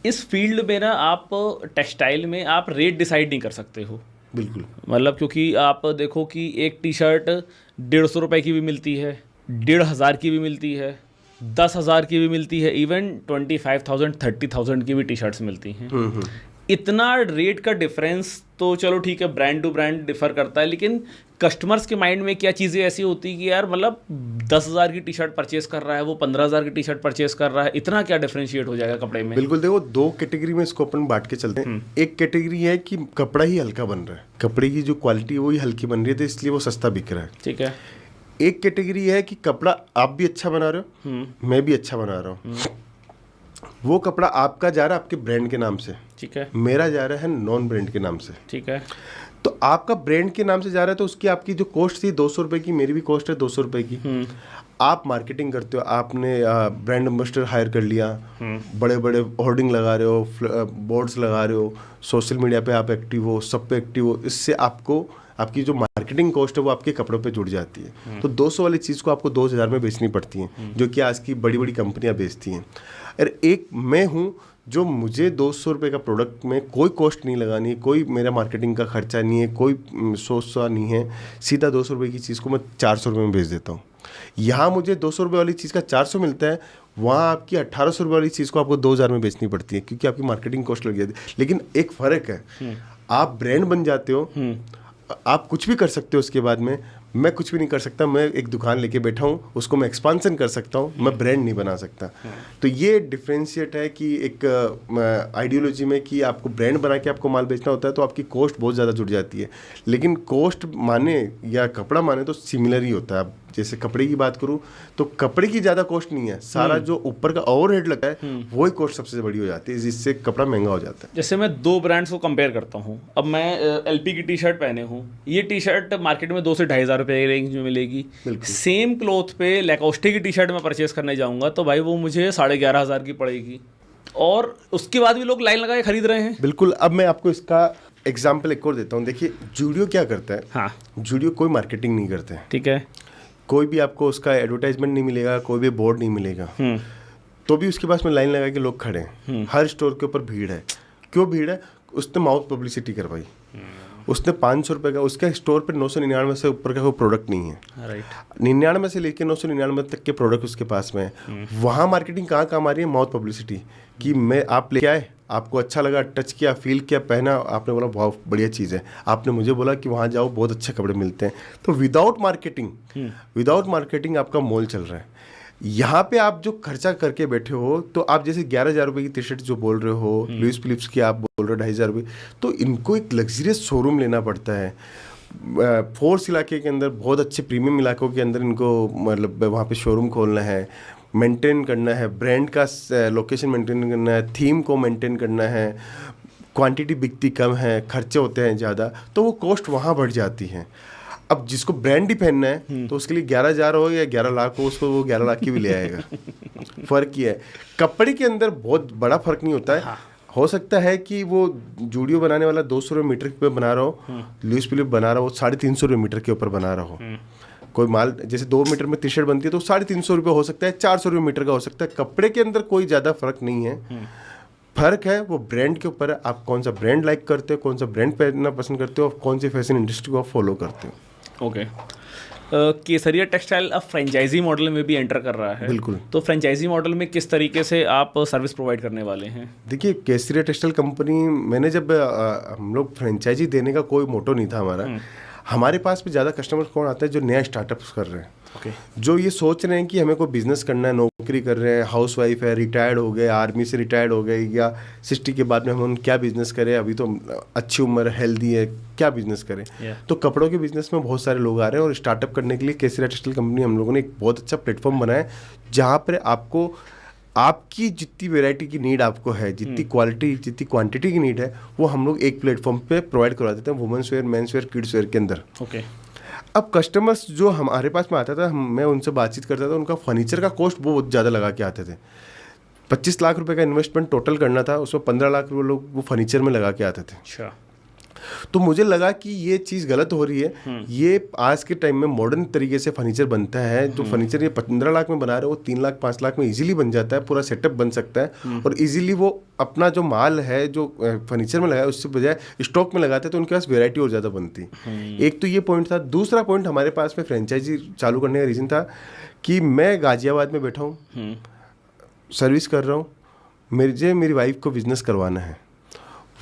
इस फील्ड में ना आप टेक्सटाइल में आप रेट डिसाइड नहीं कर सकते हो। बिल्कुल। मतलब क्योंकि आप देखो कि एक टी शर्ट 150 रुपये की भी मिलती है, 1,500 की भी मिलती है, 10,000 की भी मिलती है, इवन 25,000 30,000 की भी टी शर्ट्स मिलती हैं। इतना रेट का डिफरेंस तो चलो ठीक है, ब्रांड टू ब्रांड डिफर करता है, लेकिन कस्टमर्स के माइंड में क्या चीज़ें ऐसी होती कि यार मतलब 10,000 की टी शर्ट परचेस कर रहा है, वो 15,000 की टी शर्ट परचेस कर रहा है, इतना क्या डिफरेंशिएट हो जाएगा कपड़े में? बिल्कुल। देखो, 2 कैटेगरी में इसको अपन बांट के चलते हैं। एक कैटेगरी है कि कपड़ा ही हल्का बन रहा है, कपड़े की जो क्वालिटी है वही हल्की बन रही है तो इसलिए वो सस्ता बिक रहा है। ठीक है। एक कैटेगरी है कि कपड़ा आप भी अच्छा बना रहे हो, मैं भी अच्छा बना रहा हूँ। वो कपड़ा आपका जा रहा है आपके ब्रांड के नाम से, ठीक है, मेरा जा रहा है नॉन ब्रांड के नाम से। ठीक है। तो आपका ब्रांड के नाम से जा रहा है तो उसकी आपकी जो कॉस्ट थी 200 रुपये की, मेरी भी कॉस्ट है 200 रुपये की। आप मार्केटिंग करते हो, आपने ब्रांड एम्बेसडर हायर कर लिया, बड़े बड़े होर्डिंग लगा रहे हो, बोर्ड्स लगा रहे हो, सोशल मीडिया पे आप एक्टिव हो, सब पे एक्टिव हो, इससे आपको आपकी जो मार्केटिंग कॉस्ट है वो आपके कपड़ों पे जुड़ जाती है। तो 200 वाली चीज़ को आपको 2,000 में बेचनी पड़ती है, जो कि आज की बड़ी बड़ी कंपनियां बेचती हैं। और एक मैं हूँ जो मुझे 200 रुपये का प्रोडक्ट में कोई कॉस्ट नहीं लगानी है, कोई मेरा मार्केटिंग का खर्चा नहीं है, कोई सोचा नहीं है, सीधा 200 रुपये की चीज़ को मैं 400 रुपये में बेच देता हूँ। यहाँ मुझे 200 रुपये वाली चीज़ का 400 मिलता है, वहाँ आपकी 1800 रुपये वाली चीज़ को आपको 2,000 में बेचनी पड़ती है क्योंकि आपकी मार्केटिंग कॉस्ट लग जाती है। लेकिन एक फ़र्क है, आप ब्रांड बन जाते हो, आप कुछ भी कर सकते हो उसके बाद में। मैं कुछ भी नहीं कर सकता, मैं एक दुकान लेके बैठा हूँ, उसको मैं एक्सपांसन कर सकता हूँ, मैं ब्रांड नहीं बना सकता। तो ये डिफ्रेंशिएट है कि एक आइडियोलॉजी में कि आपको ब्रांड बना के आपको माल बेचना होता है तो आपकी कॉस्ट बहुत ज़्यादा जुड़ जाती है। लेकिन कॉस्ट माने या कपड़ा माने तो सिमिलर ही होता है। अब जैसे कपड़े की बात करूँ तो कपड़े की ज़्यादा कॉस्ट नहीं है, सारा जो ऊपर का ओवरहेड लगता है वही कॉस्ट सबसे बड़ी हो जाती है, जिससे कपड़ा महंगा हो जाता है। जैसे मैं 2 ब्रांड्स को कंपेयर करता हूँ, अब मैं LP की टी शर्ट पहने हूँ, ये टी शर्ट मार्केट में 2 से 2,500 रुपये रेंज में मिलेगी। सेम क्लॉथ पे लैकोस्टे की टी शर्ट में परचेस करने जाऊँगा तो भाई वो मुझे 11,500 की पड़ेगी, और उसके बाद भी लोग लाइन लगा के खरीद रहे हैं। बिल्कुल। अब मैं आपको इसका एग्जाम्पल एक और देता हूँ। देखिए, जूडियो क्या करता है। हाँ, जूडियो कोई मार्केटिंग नहीं करते हैं, ठीक है, कोई भी आपको उसका एडवर्टाइजमेंट नहीं मिलेगा, कोई भी बोर्ड नहीं मिलेगा, तो भी उसके पास में लाइन लगा के लोग खड़े हैं। हर स्टोर के ऊपर भीड़ है। क्यों भीड़ है? उसने माउथ पब्लिसिटी करवाई, उसने 500 रुपये का, उसके स्टोर पे 999 से ऊपर का कोई प्रोडक्ट नहीं है। राइट। 99 से लेकर 999 तक के प्रोडक्ट उसके पास में है। वहाँ मार्केटिंग कहाँ काम आ रही है? Mouth publicity. कि मैं आप लेके आए, आपको अच्छा लगा, टच किया, फील किया, पहना, आपने बोला बहुत बढ़िया चीज़ है, आपने मुझे बोला कि वहाँ जाओ बहुत अच्छे कपड़े मिलते हैं। तो विदाउट मार्केटिंग आपका मॉल चल रहा है। यहाँ पे आप जो खर्चा करके बैठे हो, तो आप जैसे 11,000 रुपये की टी शर्ट जो बोल रहे हो, लुइस फिलिप्स की आप बोल रहे हो 2,500 रुपये, तो इनको एक लग्जरियस शोरूम लेना पड़ता है। फोर्स इलाके के अंदर, बहुत अच्छे प्रीमियम इलाकों के अंदर इनको मतलब वहाँ पे शोरूम खोलना है, मेंटेन करना है, ब्रांड का लोकेशन मेंटेन करना है, थीम को मेंटेन करना है, क्वांटिटी बिकती कम है, खर्चे होते हैं ज़्यादा, तो वो कॉस्ट वहाँ बढ़ जाती है। अब जिसको ब्रांड ही पहनना है तो उसके लिए 11,000 हो या 11 लाख हो, उसको वो 11 लाख की भी ले आएगा। फ़र्क ही है। कपड़े के अंदर बहुत बड़ा फ़र्क नहीं होता है। हाँ। हो सकता है कि वो जूडियो बनाने वाला 200 रुपये मीटर पे बना रहा हो, लुइस फिलिप बना रहा हो 350 रुपये मीटर के ऊपर बना रहा हो। कोई माल जैसे 2 मीटर में टी शर्ट बनती है तो 350 रुपये हो सकता है, 400 रुपये मीटर का हो सकता है। कपड़े के अंदर कोई ज़्यादा फ़र्क नहीं है। फ़र्क है वो ब्रांड के ऊपर है, आप कौन सा ब्रांड लाइक करते हो, कौन सा ब्रांड पहनना पसंद करते हो, और कौन सी फैशन इंडस्ट्री को आप फॉलो करते हो। ओके। केसरिया टेक्सटाइल अब फ्रेंचाइजी मॉडल में भी एंटर कर रहा है। बिल्कुल। तो फ्रेंचाइजी मॉडल में किस तरीके से आप सर्विस प्रोवाइड करने वाले हैं? देखिए, केसरिया टेक्सटाइल कंपनी, मैंने जब हम लोग फ्रेंचाइजी देने का कोई मोटो नहीं था हमारा। हमारे पास भी ज़्यादा कस्टमर कौन आते हैं जो नया स्टार्टअप्स कर रहे हैं। ओके। जो ये सोच रहे हैं कि हमें कोई बिजनेस करना है, नौकरी कर रहे हैं, हाउस वाइफ है, रिटायर्ड हो गए, आर्मी से रिटायर्ड हो गए, या 60 के बाद में हम क्या बिजनेस करें, अभी तो अच्छी उम्र, हेल्दी है, क्या बिजनेस करें। तो कपड़ों के बिजनेस में बहुत सारे लोग आ रहे हैं और स्टार्टअप करने के लिए केसरिया टेक्सटाइल कंपनी हम लोगों ने एक बहुत अच्छा प्लेटफॉर्म बनाया है, जहाँ पर आपको आपकी जितनी वैरायटी की नीड आपको है, जितनी क्वालिटी, जितनी क्वांटिटी की नीड है, वो हम लोग एक प्लेटफॉर्म पे प्रोवाइड करवा देते हैं, women's wear, men's wear, kids where के अंदर। ओके। अब कस्टमर्स जो हमारे पास में आता था, मैं उनसे बातचीत करता था, उनका फर्नीचर का कॉस्ट बहुत ज़्यादा लगा के आते थे। 25 लाख रुपए का इन्वेस्टमेंट टोटल करना था, उसमें 15 लाख वो लोग वो फर्नीचर में लगा के आते थे। अच्छा। तो मुझे लगा कि ये चीज़ गलत हो रही है। ये आज के टाइम में मॉडर्न तरीके से फर्नीचर बनता है। जो फर्नीचर ये 15 लाख में बना रहे हैं, वो 3 लाख 5 लाख में इजीली बन जाता है, पूरा सेटअप बन सकता है, और इजीली वो अपना जो माल है जो फर्नीचर में लगाया उससे बजाय स्टॉक में लगाते हैं, तो उनके पास वेराइटी और ज़्यादा बनती। एक तो ये पॉइंट था। दूसरा पॉइंट, हमारे पास में फ्रेंचाइजी चालू करने का रीज़न था कि मैं गाजियाबाद में बैठा हूँ, सर्विस कर रहा हूँ, मेरी वाइफ को बिज़नेस करवाना है,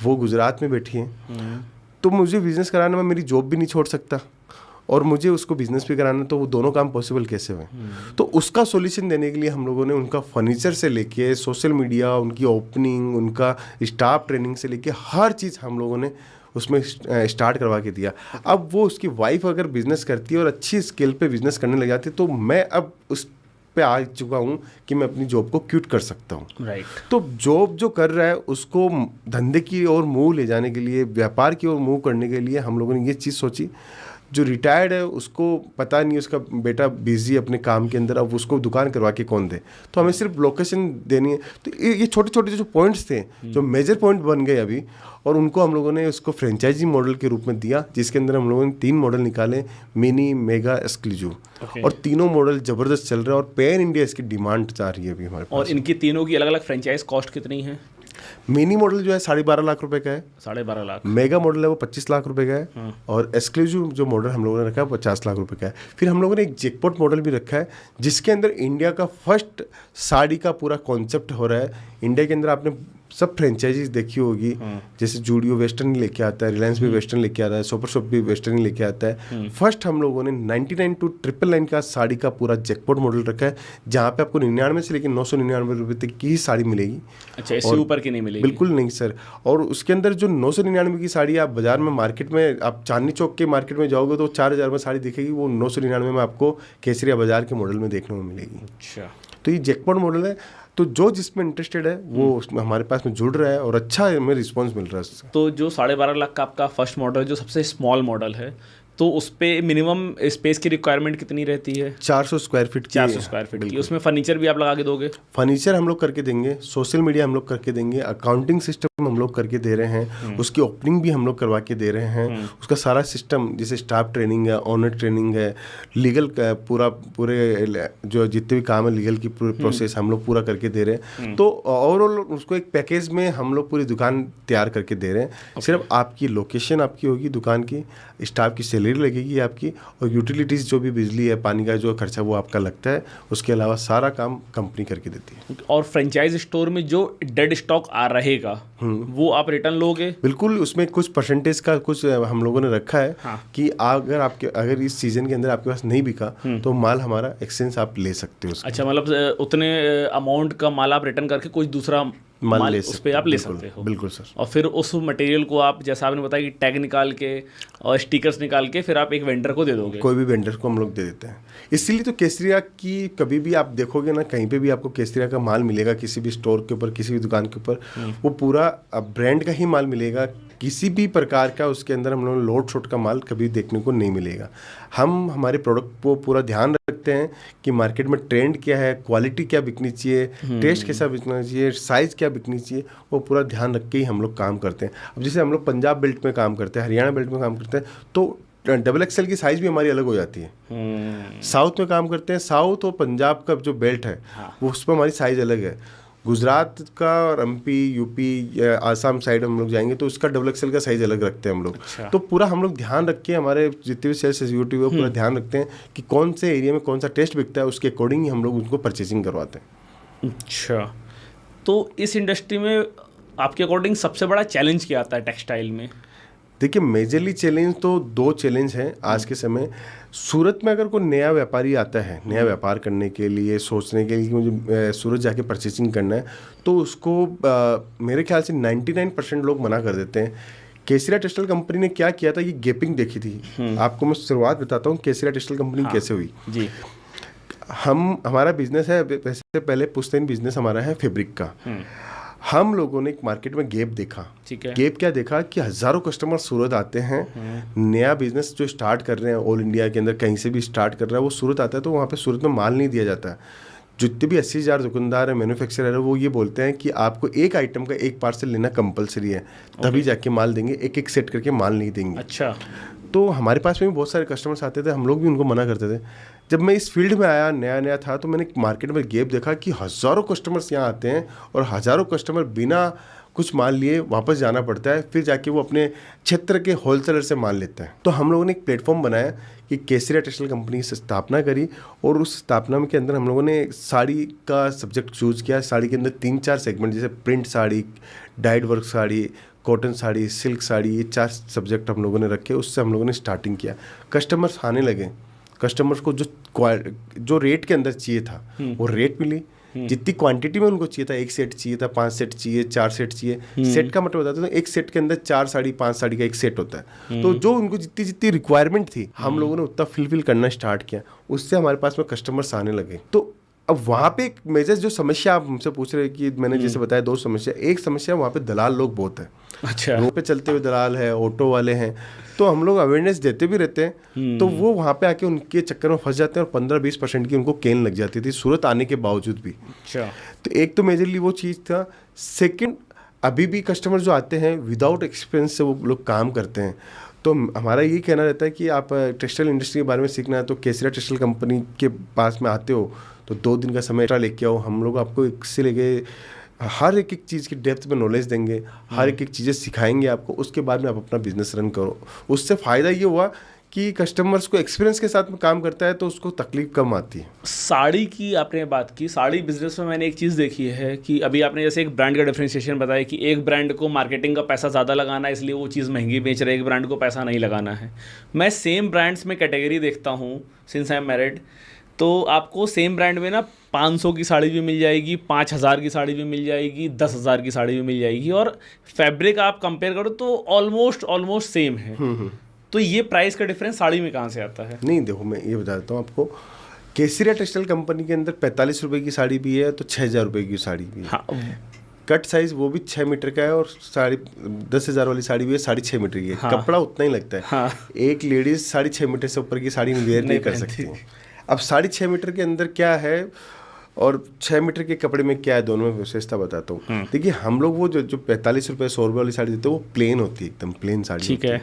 वो गुजरात में बैठी है, तो मुझे बिज़नेस कराने में मेरी जॉब भी नहीं छोड़ सकता और मुझे उसको बिज़नेस भी कराना, तो वो दोनों काम पॉसिबल कैसे हुए। तो उसका सॉल्यूशन देने के लिए हम लोगों ने उनका फर्नीचर से लेके सोशल मीडिया, उनकी ओपनिंग, उनका स्टाफ ट्रेनिंग से लेके हर चीज़ हम लोगों ने उसमें स्टार्ट करवा के दिया। अब वो उसकी वाइफ अगर बिज़नेस करती है और अच्छी स्केल पे बिज़नेस करने लग जाती है, तो मैं अब उस पे आ चुका हूँ कि मैं अपनी जॉब को क्विट कर सकता हूँ। राइट। तो जॉब जो कर रहा है उसको धंधे की ओर मुंह ले जाने के लिए, व्यापार की ओर मुंह करने के लिए हम लोगों ने ये चीज़ सोची। जो रिटायर्ड है उसको पता नहीं, उसका बेटा बिजी अपने काम के अंदर, अब उसको दुकान करवा के कौन दे, तो हमें सिर्फ लोकेशन देनी है। तो ये छोटे छोटे जो पॉइंट्स थे, जो मेजर पॉइंट बन गए अभी, और उनको हम लोगों ने उसको फ्रेंचाइजी मॉडल के रूप में दिया, जिसके अंदर हम लोगों ने 3 मॉडल निकाले, मिनी, मेगा, एक्सक्लूसिव। और तीनों मॉडल ज़बरदस्त चल रहे हैं और पैन इंडिया इसकी डिमांड जा रही है अभी हमारे पास। और इनकी तीनों की अलग अलग फ्रेंचाइज कॉस्ट कितनी है? मिनी मॉडल जो है 12.5 लाख रुपए का है। 12.5 लाख। मेगा मॉडल है वो 25 लाख रुपए का है। और एक्सक्लूसिव जो मॉडल हम लोगों ने रखा है 50 लाख रुपए का है। फिर हम लोगों ने एक जैकपॉट मॉडल भी रखा है, जिसके अंदर इंडिया का फर्स्ट साड़ी का पूरा कॉन्सेप्ट हो रहा है। इंडिया के अंदर आपने सब फ्रेंचाइजीज देखी होगी, जैसे जूडियो वेस्टर्न लेके आता है, रिलायंस भी वेस्टर्न लेके आता है, सुपर शॉप भी वेस्टर्न लेके आता है। फर्स्ट हम लोगों ने 99 to 999 का साड़ी का पूरा जैकपॉट मॉडल रखा है, जहाँ पे आपको 99 से लेकर 999 रुपये तक की ही साड़ी मिलेगी। अच्छा, इससे ऊपर की नहीं मिलेगी? बिल्कुल नहीं सर। और उसके अंदर जो 999 की साड़ी आप बाजार में, मार्केट में, आप चांदनी चौक के मार्केट में जाओगे तो 4000 में साड़ी दिखेगी, वो 999 में आपको केसरिया बाजार के मॉडल में देखने को मिलेगी। अच्छा, तो ये जैकपॉट मॉडल है। तो जो जिसमें इंटरेस्टेड है वो उसमें हमारे पास में जुड़ रहा है और अच्छा हमें रिस्पॉन्स मिल रहा है उससे। तो जो 12.5 लाख का आपका फर्स्ट मॉडल, जो सबसे स्मॉल मॉडल है, तो उस पे मिनिमम स्पेस की रिक्वायरमेंट कितनी रहती है? 400 स्क्वायर फीट की। 400 स्क्वायर फीट की। उसमें फर्नीचर भी आप लगा के दोगे? फर्नीचर हम लोग करके देंगे, सोशल मीडिया हम लोग करके देंगे, अकाउंटिंग सिस्टम हम लोग करके दे रहे हैं, उसकी ओपनिंग भी हम लोग करवा के दे रहे हैं, उसका सारा सिस्टम, जैसे स्टाफ ट्रेनिंग है, ऑनर ट्रेनिंग है, लीगल पूरे जो जितने भी काम है लीगल की पूरी प्रोसेस हम लोग पूरा करके दे रहे हैं। तो ओवरऑल उसको एक पैकेज में हम लोग पूरी दुकान तैयार करके दे रहे हैं। सिर्फ आपकी लोकेशन आपकी होगी दुकान की, स्टाफ की सैलरी लगेगी आपकी, और यूटिलिटीज़ जो भी बिजली है, पानी का जो खर्चा वो आपका लगता है, उसके अलावा सारा काम कंपनी करके देती है। और फ्रेंचाइज स्टोर में जो डेड स्टॉक आ रहेगा वो आप रिटर्न लोगे? बिल्कुल, उसमें कुछ परसेंटेज का कुछ हम लोगों ने रखा है। हाँ। कि अगर इस सीजन के अंदर आपके पास नहीं बिका तो माल हमारा एक्सचेंज आप ले सकते हो। अच्छा, मतलब उतने अमाउंट का माल आप रिटर्न करके कुछ दूसरा माल ले उस पे आप ले सकते हो। बिल्कुल सर। और फिर उस मटेरियल को आप, जैसा आपने बताया कि टैग निकाल के और स्टिकर्स निकाल के फिर आप एक वेंडर को दे दोगे? कोई भी वेंडर को हम लोग दे देते हैं। इसीलिए तो केसरिया की कभी भी आप देखोगे ना, कहीं पे भी आपको केसरिया का माल मिलेगा, किसी भी स्टोर के ऊपर, किसी भी दुकान के ऊपर, वो पूरा ब्रांड का ही माल मिलेगा। किसी भी प्रकार का उसके अंदर हम लोग लोड शॉट का माल कभी देखने को नहीं मिलेगा। हम हमारे प्रोडक्ट को पूरा ध्यान रखते हैं कि मार्केट में ट्रेंड क्या है, क्वालिटी क्या बिकनी चाहिए, टेस्ट कैसा बिकना चाहिए, साइज़ क्या बिकनी चाहिए, वो पूरा ध्यान रख के ही हम लोग काम करते हैं। अब जैसे हम लोग पंजाब बेल्ट में काम करते हैं, हरियाणा बेल्ट में काम करते हैं, तो XXL की साइज़ भी हमारी अलग हो जाती है। साउथ में काम करते हैं, साउथ और पंजाब का जो बेल्ट है वो उसमें हमारी साइज़ अलग है। गुजरात का और एमपी, यूपी, आसाम साइड हम लोग जाएंगे तो उसका डबल एक्सेल का साइज अलग रखते हैं हम लोग। अच्छा। तो पूरा हम लोग ध्यान रख के, हमारे जितने भी सेल्स एग्जीक्यूटिव है पूरा ध्यान रखते हैं कि कौन से एरिया में कौन सा टेस्ट बिकता है, उसके अकॉर्डिंग ही हम लोग उनको परचेसिंग करवाते हैं। अच्छा, तो इस इंडस्ट्री में आपके अकॉर्डिंग सबसे बड़ा चैलेंज क्या आता है टेक्सटाइल में? देखिए, मेजरली चैलेंज तो 2 चैलेंज हैं आज के समय। सूरत में अगर कोई नया व्यापारी आता है, नया व्यापार करने के लिए, सोचने के लिए कि मुझे सूरत जाके परचेसिंग करना है, तो उसको मेरे ख्याल से 99% लोग मना कर देते हैं। केसरिया टेक्सटाइल कंपनी ने क्या किया था, ये गैपिंग देखी थी। आपको मैं शुरुआत बताता हूँ केसरिया टेक्सटाइल कंपनी कैसे हुई जी। हमारा बिजनेस है, वैसे पहले पुश्तैनी बिजनेस हमारा है फैब्रिक का। हम लोगों ने एक मार्केट में गैप देखा। ठीक है। गैप क्या देखा कि हज़ारों कस्टमर सूरत आते हैं, नया बिजनेस जो स्टार्ट कर रहे हैं ऑल इंडिया के अंदर कहीं से भी स्टार्ट कर रहा है, वो सूरत आता है तो वहाँ पे सूरत में माल नहीं दिया जाता है। जितने भी 80,000 दुकानदार है, मैन्युफैक्चरर है, वो ये बोलते हैं कि आपको एक आइटम का एक पार्सल लेना कंपलसरी है, तभी जाके माल देंगे, एक एक सेट करके माल नहीं देंगे। अच्छा। तो हमारे पास में भी बहुत सारे कस्टमर्स आते थे, हम लोग भी उनको मना करते थे। जब मैं इस फील्ड में आया, नया नया था, तो मैंने मार्केट में गैप देखा कि हज़ारों कस्टमर्स यहाँ आते हैं और हज़ारों कस्टमर बिना कुछ माल लिए वापस जाना पड़ता है, फिर जाके वो अपने क्षेत्र के होलसेलर से माल लेता है। तो हम लोगों ने एक प्लेटफॉर्म बनाया कि केसरिया टेक्सटाइल कंपनी से स्थापना करी, और उस स्थापना के अंदर हम लोगों ने साड़ी का सब्जेक्ट चूज़ किया। साड़ी के अंदर 3-4 सेगमेंट, जैसे print sari, died work sari, cotton sari, silk sari, ये 4 सब्जेक्ट हम लोगों ने रखे। उससे हम लोगों ने स्टार्टिंग किया। कस्टमर्स आने लगे, कस्टमर्स को जो रेट के अंदर चाहिए था वो रेट मिली, जितनी क्वांटिटी में उनको चाहिए था, 1 सेट चाहिए था, 5 सेट चाहिए, 4 सेट चाहिए। सेट का मतलब बताते हैं, तो 1 सेट के अंदर 4 साड़ी, 5 साड़ी का एक सेट होता है। तो जो उनको जितनी जितनी रिक्वायरमेंट थी, हम लोगों ने उतना फिल करना स्टार्ट किया। उससे हमारे पास में कस्टमर्स आने लगे। तो अब वहाँ पे एक मेजर जो समस्या आप हमसे पूछ रहे हैं कि मैंने जैसे बताया 2 समस्या। एक समस्या वहाँ पे दलाल लोग बहुत है। अच्छा। रोड पे चलते हुए दलाल है, ऑटो वाले हैं, तो हम लोग अवेयरनेस देते भी रहते हैं, तो वो वहाँ पे आके उनके चक्कर में फंस जाते हैं और 15-20% की उनको केन लग जाती थी सूरत आने के बावजूद भी। अच्छा। तो एक तो मेजरली वो चीज़ था। सेकंड, अभी भी कस्टमर जो आते हैं विदाउट एक्सपीरियंस से वो लोग काम करते हैं। तो हमारा यही कहना रहता है कि आप टेक्सटाइल इंडस्ट्री के बारे में सीखना है तो केसरिया टेक्सटाइल कंपनी के पास में आते हो तो 2 दिन का समय लेके आओ। हम लोग आपको एक से लेके हर एक चीज़ की डेप्थ में नॉलेज देंगे, हर एक चीज़ें सिखाएंगे आपको। उसके बाद में आप अपना बिजनेस रन करो। उससे फ़ायदा ये हुआ कि कस्टमर्स को एक्सपीरियंस के साथ में काम करता है तो उसको तकलीफ कम आती है। साड़ी की आपने बात की, साड़ी बिजनेस में मैंने एक चीज़ देखी है कि अभी आपने जैसे एक ब्रांड का डिफरेंशिएशन बताया कि एक ब्रांड को मार्केटिंग का पैसा ज़्यादा लगाना है इसलिए वो चीज़ महंगी बेच रहे हैं, एक ब्रांड को पैसा नहीं लगाना है। मैं सेम ब्रांड्स में कैटेगरी देखता हूँ सिंस आई एम मैरिड, तो आपको सेम ब्रांड में ना 500 की साड़ी भी मिल जाएगी, 5000 की साड़ी भी मिल जाएगी, 10,000 की साड़ी भी मिल जाएगी, और फैब्रिक आप कंपेयर करो तो ऑलमोस्ट सेम है। तो ये प्राइस का डिफरेंस साड़ी में कहाँ से आता है? नहीं, देखो मैं ये बता देता हूँ आपको। केसरिया टेक्सटाइल कंपनी के अंदर 45 रुपये की साड़ी भी है तो 6,000 रुपये की साड़ी भी है। हाँ। कट साइज वो भी 6 मीटर का है और 10,000 वाली साड़ी भी है 6.5 मीटर की है। हाँ। कपड़ा उतना ही लगता है। हाँ। एक लेडीज 6.5 मीटर से ऊपर की साड़ी वेयर नहीं कर सकती है। अब 6.5 मीटर के अंदर क्या है और 6 मीटर के कपड़े में क्या है, दोनों में विशेषता बताता हूँ। देखिए, हम लोग वो जो 45 रुपये 100 रुपये वाली साड़ी देते हैं वो प्लेन होती है, एकदम प्लेन साड़ी। ठीक है।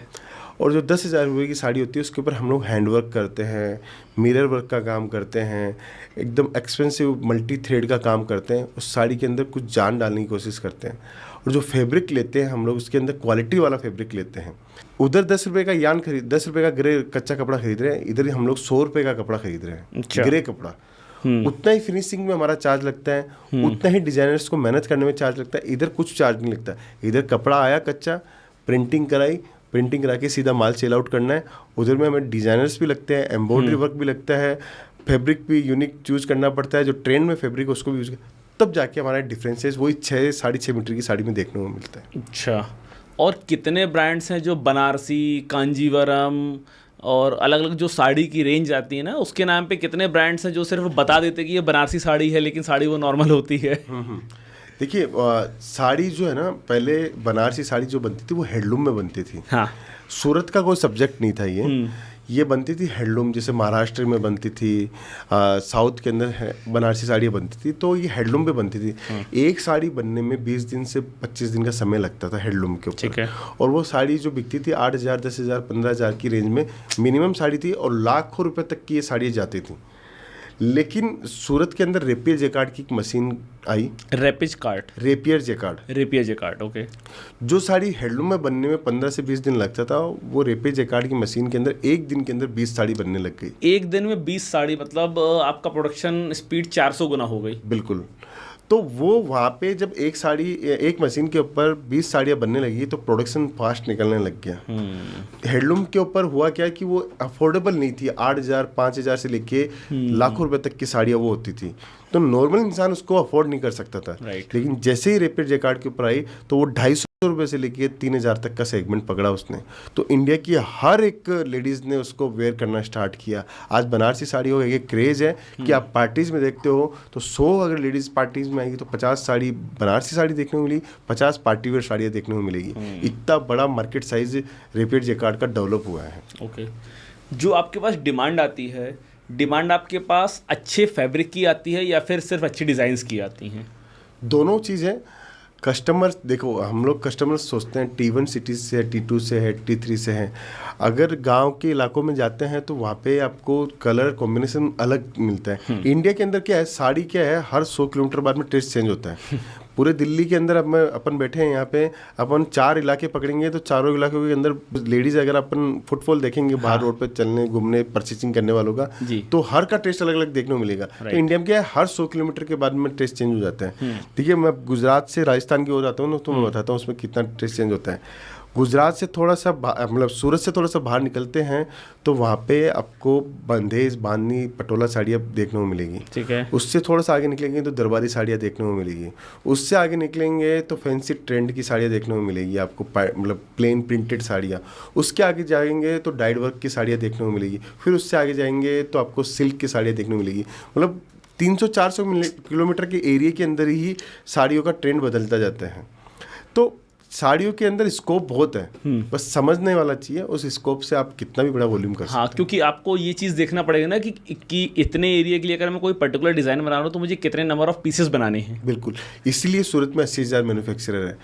और जो 10,000 रुपये की साड़ी होती है उसके ऊपर हम लोग हैंडवर्क करते हैं, मिरर वर्क का काम करते हैं, एकदम एक्सपेंसिव मल्टी थ्रेड का काम करते हैं। उस साड़ी के अंदर कुछ जान डालने की कोशिश करते हैं। और जो फैब्रिक लेते हैं हम लोग उसके अंदर क्वालिटी वाला फैब्रिक लेते हैं। उधर 10 रुपये का 10 रुपये का ग्रे कच्चा कपड़ा खरीद रहे हैं, इधर हम लोग 100 रुपये का कपड़ा खरीद रहे हैं। अच्छा। ग्रे कपड़ा उतना ही फिनिशिंग में हमारा चार्ज लगता है, उतना ही डिजाइनर्स को मेहनत करने में चार्ज लगता है। इधर कुछ चार्ज नहीं लगता। इधर कपड़ा आया कच्चा, प्रिंटिंग कराई, प्रिंटिंग करा के सीधा माल सेल आउट करना है। उधर में हमें डिजाइनर्स भी लगते हैं, एम्ब्रॉयडरी वर्क भी लगता है, फैब्रिक भी यूनिक चूज करना पड़ता है, जो ट्रेंड में फैब्रिक उसको भी यूज कर, तब जाके हमारा डिफरेंसेस वही 6-6.5 मीटर की साड़ी में देखने को मिलता है। अच्छा। और कितने ब्रांड्स हैं जो बनारसी, कांजीवरम और अलग अलग जो साड़ी की रेंज आती है ना, उसके नाम पे कितने ब्रांड्स हैं जो सिर्फ बता देते हैं कि ये बनारसी साड़ी है लेकिन साड़ी वो नॉर्मल होती है? देखिए, साड़ी जो है ना, पहले बनारसी साड़ी जो बनती थी वो हैंडलूम में बनती थी। हाँ। सूरत का कोई सब्जेक्ट नहीं था ये बनती थी हैंडलूम। जैसे महाराष्ट्र में बनती थी, साउथ के अंदर बनारसी साड़ियाँ बनती थी, तो ये हैंडलूम पे बनती थी। एक साड़ी बनने में 20 दिन से 25 दिन का समय लगता था हैंडलूम के ऊपर। ठीक है। और वो साड़ी जो बिकती थी 8,000, 10,000, 15,000 की रेंज में मिनिमम साड़ी थी, और लाखों रुपए तक की ये साड़ियाँ जाती थी। लेकिन सूरत के अंदर रेपियर जैकार्ड की एक मशीन आई। Rapier jacquard okay. जो साड़ी हैंडलूम में बनने में 15 से 20 दिन लगता था, वो रेपियर जैकार्ड की मशीन के अंदर एक दिन के अंदर 20 साड़ी बनने लग गई। एक दिन में 20 साड़ी, मतलब आपका प्रोडक्शन स्पीड 400 गुना हो गई। बिल्कुल। तो वो वहाँ पे जब एक मशीन के ऊपर 20 साड़ियाँ बनने लगी तो प्रोडक्शन फास्ट निकलने लग गया। हैंडलूम के ऊपर हुआ क्या कि वो अफोर्डेबल नहीं थी, 8,000 5,000 से लेके लाखों रुपए तक की साड़ियाँ वो होती थी, तो नॉर्मल इंसान उसको अफोर्ड नहीं कर सकता था। लेकिन जैसे ही रेपियर जैकार्ड के ऊपर आई तो वो 250 रुपये से लेके 3,000 तक का सेगमेंट पकड़ा उसने। तो इंडिया की हर एक लेडीज़ ने उसको वेयर करना स्टार्ट किया। आज बनारसी साड़ियों का ये क्रेज़ है कि आप पार्टीज़ में देखते हो तो 100 अगर लेडीज़ पार्टीज़ में आएगी तो 50 साड़ी बनारसी साड़ी देखने को मिली, 50 पार्टी वेयर साड़ियाँ देखने को मिलेगी। इतना बड़ा मार्केट साइज रेपियर जैकार्ड का डेवलप हुआ है। ओके। जो आपके पास डिमांड आती है, डिमांड आपके पास अच्छे फैब्रिक की आती है या फिर सिर्फ अच्छी डिज़ाइंस की आती हैं? दोनों चीज़ें। कस्टमर्स देखो, हम लोग कस्टमर्स सोचते हैं T1 सिटीज़ से, T2 से है, T3 से है। अगर गांव के इलाकों में जाते हैं तो वहाँ पे आपको कलर कॉम्बिनेशन अलग मिलता है। इंडिया के अंदर क्या है, साड़ी क्या है, हर 100 किलोमीटर बाद में टेस्ट चेंज होता है। पूरे दिल्ली के अंदर अब अपन बैठे हैं यहाँ पे, अपन 4 इलाके पकड़ेंगे तो चारों इलाकों के अंदर लेडीज़ अगर अपन फुटफॉल देखेंगे बाहर रोड पे चलने घूमने परचेसिंग करने वालों का, तो हर का टेस्ट अलग अलग देखने को मिलेगा। तो इंडिया में क्या है, हर 100 किलोमीटर के बाद में टेस्ट चेंज हो जाता है। ठीक है, मैं गुजरात से राजस्थान की ओर आता हूँ ना, तो मैं बताता हूँ उसमें कितना टेस्ट चेंज होता है। गुजरात से थोड़ा सा मतलब सूरत से थोड़ा सा बाहर निकलते हैं तो वहाँ पे आपको बंदेज, बांधनी, पटोला साड़ियाँ देखने को मिलेगी। ठीक है। उससे थोड़ा सा आगे निकलेंगे तो दरबारी साड़ियाँ देखने को मिलेगी। उससे आगे निकलेंगे तो फैंसी ट्रेंड की साड़ियाँ देखने को मिलेगी आपको, मतलब प्लेन प्रिंटेड साड़ियाँ। उसके आगे जाएंगे तो डाइड वर्क की साड़ियाँ देखने को मिलेगी। फिर उससे आगे जाएंगे तो आपको सिल्क की साड़ियाँ देखने को मिलेगी। मतलब 300-400 किलोमीटर के एरिया के अंदर ही साड़ियों का ट्रेंड बदलता जाता है। तो साड़ियों के अंदर स्कोप बहुत है, बस समझने वाला चाहिए उस स्कोप से आप कितना भी बड़ा वॉल्यूम कर सकते हैं। क्योंकि आपको ये चीज़ देखना पड़ेगा ना कि इतने एरिया के लिए अगर मैं कोई पर्टिकुलर डिज़ाइन बना रहा हूँ तो मुझे कितने नंबर ऑफ पीसेस बनाने हैं। बिल्कुल, इसीलिए सूरत में 80,000 मैन्युफैक्चरर है।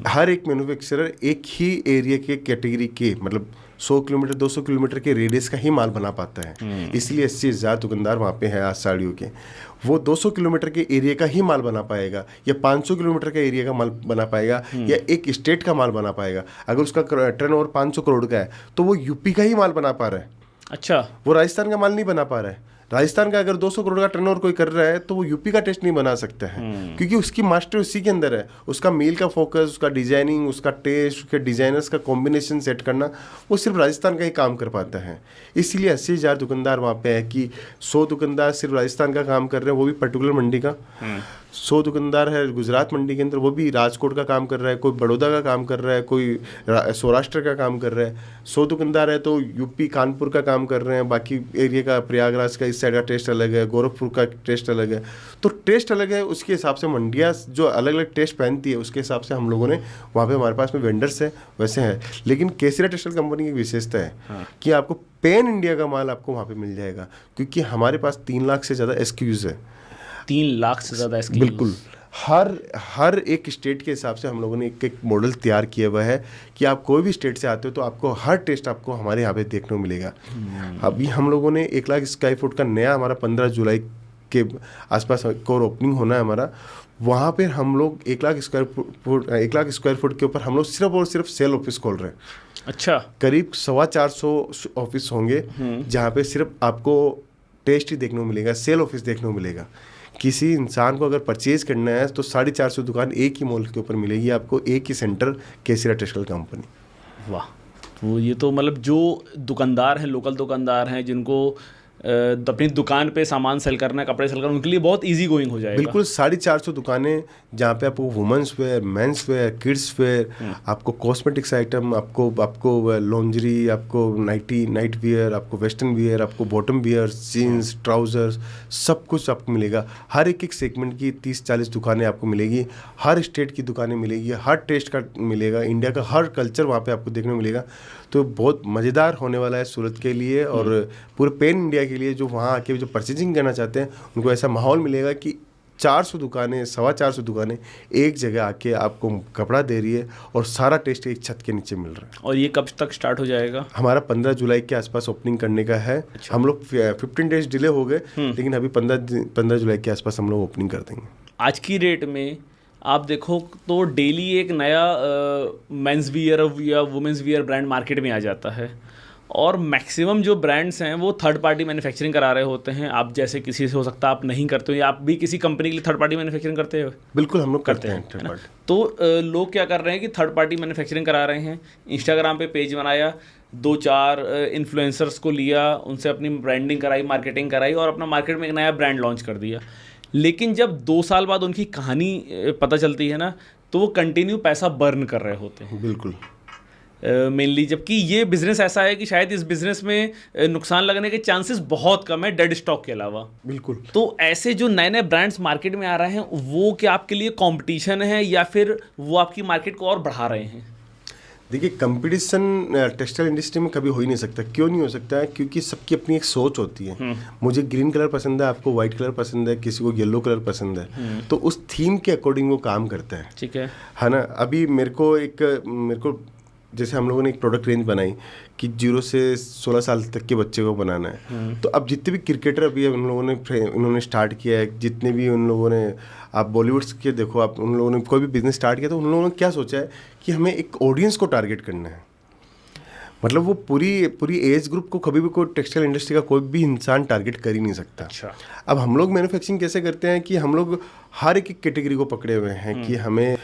हर एक मैन्युफैक्चरर एक ही एरिया के कैटेगरी के, मतलब 100 किलोमीटर 200 किलोमीटर के रेडियस का ही माल बना पाता है। इसलिए 80,000 दुकानदार वहाँ पे है आज साड़ियों के। वो 200 किलोमीटर के एरिया का ही माल बना पाएगा या 500 किलोमीटर का एरिया का माल बना पाएगा या एक स्टेट का माल बना पाएगा। अगर उसका टर्नओवर 500 करोड़ का है तो वो यूपी का ही माल बना पा रहा है। अच्छा, वो राजस्थान का माल नहीं बना पा रहा है। राजस्थान का अगर 200 करोड़ का टर्नओवर कोई कर रहा है तो वो यूपी का टेस्ट नहीं बना सकता है, क्योंकि उसकी मास्टर उसी के अंदर है। उसका मील का फोकस, उसका डिजाइनिंग, उसका टेस्ट, उसके डिजाइनर्स का कॉम्बिनेशन सेट करना, वो सिर्फ राजस्थान का ही काम कर पाता है। इसीलिए 80,000 दुकानदार वहाँ पे है कि 100 दुकानदार सिर्फ राजस्थान का काम कर रहे हैं, वो भी पर्टिकुलर मंडी का। 100 दुकानदार है गुजरात मंडी के अंदर, वो भी राजकोट का काम कर रहा है, कोई बड़ौदा का काम कर रहा है, कोई सौराष्ट्र का काम कर रहा है। 100 दुकानदार है तो यूपी कानपुर का काम कर रहे हैं, बाकी एरिया का प्रयागराज का इस साइड का टेस्ट अलग है, गोरखपुर का टेस्ट अलग है। तो टेस्ट अलग है, उसके हिसाब से मंडियाँ जो अलग अलग टेस्ट पहनती है उसके हिसाब से हम लोगों ने वहाँ पर हमारे पास में वेंडर्स है वैसे है। लेकिन केसरिया टेक्सटाइल कंपनी की विशेषता है कि आपको पैन इंडिया का माल आपको वहाँ पर मिल जाएगा, क्योंकि हमारे पास 3 लाख से ज़्यादा SKUs है। 3 लाख से ज़्यादा SKUs? बिल्कुल। हर एक स्टेट के हिसाब से हम लोगों ने एक मॉडल तैयार किया हुआ है कि आप कोई भी स्टेट से आते हो तो आपको हर टेस्ट आपको हमारे यहाँ पे देखने को मिलेगा। अभी हम लोगों ने 1 लाख स्क्वायर फुट का नया हमारा 15 जुलाई के आसपास एक और ओपनिंग होना है हमारा। वहाँ पर हम लोग 1 लाख स्क्वायर फुट के ऊपर हम लोग सिर्फ और सिर्फ सेल ऑफिस खोल रहे हैं। अच्छा। करीब 450 ऑफिस होंगे जहाँ पे सिर्फ आपको टेस्ट ही देखने को मिलेगा, सेल ऑफिस देखने को मिलेगा। किसी इंसान को अगर परचेज करना है तो 450 दुकान एक ही मॉल के ऊपर मिलेगी आपको, एक ही सेंटर, केसरिया टेक्सटाइल कंपनी। वाह, तो ये तो मतलब जो दुकानदार हैं, लोकल दुकानदार हैं, जिनको अपनी दुकान पे सामान सेल करना है, कपड़े सेल करना, उनके लिए बहुत इजी गोइंग हो जाएगा। बिल्कुल, 450 दुकानें जहाँ पे आपको women's wear, men's wear, kids where, आपको कॉस्मेटिक्स आइटम, आपको लॉन्जरी, आपको नाइट वियर, आपको वेस्टर्न वियर, आपको बॉटम वियर, जीन्स, ट्राउजर्स, सब कुछ आपको मिलेगा। हर एक सेगमेंट की 30-40 दुकानें आपको मिलेगी, हर स्टेट की दुकानें मिलेगी, हर टेस्ट का मिलेगा, इंडिया का हर कल्चर वहाँ पे आपको देखने को मिलेगा। तो बहुत मज़ेदार होने वाला है सूरत के लिए और पूरे पैन इंडिया के लिए। जो वहाँ आके जो परचेजिंग करना चाहते हैं उनको ऐसा माहौल मिलेगा कि 400 दुकानें, 450 दुकानें एक जगह आके आपको कपड़ा दे रही है और सारा टेस्ट एक छत के नीचे मिल रहा है। और ये कब तक स्टार्ट हो जाएगा? हमारा 15 जुलाई के आसपास ओपनिंग करने का है। अच्छा। हम लोग 15 डेज डिले हो गए, लेकिन अभी 15 जुलाई के आसपास हम लोग ओपनिंग कर देंगे। आज की डेट में आप देखो तो डेली एक नया मेंस वियर या वुमेंस वियर ब्रांड मार्केट में आ जाता है, और मैक्सिमम जो ब्रांड्स हैं वो थर्ड पार्टी मैन्युफैक्चरिंग करा रहे होते हैं। आप जैसे किसी से हो सकता है आप नहीं करते हो, या आप भी किसी कंपनी के लिए थर्ड पार्टी मैन्युफैक्चरिंग करते हो? बिल्कुल हम लोग करते हैं थर्ड पार्टी। तो लोग क्या कर रहे हैं कि थर्ड पार्टी मैन्युफैक्चरिंग करा रहे हैं, इंस्टाग्राम पे पेज बनाया, 2-4 इन्फ्लुएंसर्स को लिया, उनसे अपनी ब्रांडिंग कराई, मार्केटिंग कराई, और अपना मार्केट में एक नया ब्रांड लॉन्च कर दिया। लेकिन जब 2 साल बाद उनकी कहानी पता चलती है ना, तो वो कंटिन्यू पैसा बर्न कर रहे होते हैं। बिल्कुल मेनली, जबकि ये बिज़नेस ऐसा है कि शायद इस बिज़नेस में नुकसान लगने के चांसेस बहुत कम है डेड स्टॉक के अलावा। बिल्कुल। तो ऐसे जो नए नए ब्रांड्स मार्केट में आ रहे हैं, वो क्या आपके लिए कंपटीशन है, या फिर वो आपकी मार्केट को और बढ़ा रहे हैं? देखिए, कंपटीशन टेक्सटाइल इंडस्ट्री में कभी हो ही नहीं सकता। क्यों नहीं हो सकता है? क्योंकि सबकी अपनी एक सोच होती है। मुझे ग्रीन कलर पसंद है, आपको वाइट कलर पसंद है, किसी को येलो कलर पसंद है, तो उस थीम के अकॉर्डिंग वो काम करते हैं। ठीक है ना। अभी मेरे को जैसे हम लोगों ने एक प्रोडक्ट रेंज बनाई कि 0 से 16 साल तक के बच्चे को बनाना है। तो अब जितने भी क्रिकेटर अभी उन लोगों ने उन्होंने स्टार्ट किया है, जितने भी उन लोगों ने, आप बॉलीवुड के देखो, आप उन लोगों ने कोई भी बिजनेस स्टार्ट किया तो उन लोगों ने क्या सोचा है कि हमें एक ऑडियंस को टारगेट करना है। मतलब वो पूरी एज ग्रुप को कभी भी कोई टेक्सटाइल इंडस्ट्री का कोई भी इंसान टारगेट कर ही नहीं सकता। अच्छा। अब हम लोग मैन्युफैक्चरिंग कैसे करते हैं कि हम लोग हर एक कैटेगरी को पकड़े हुए हैं कि हमें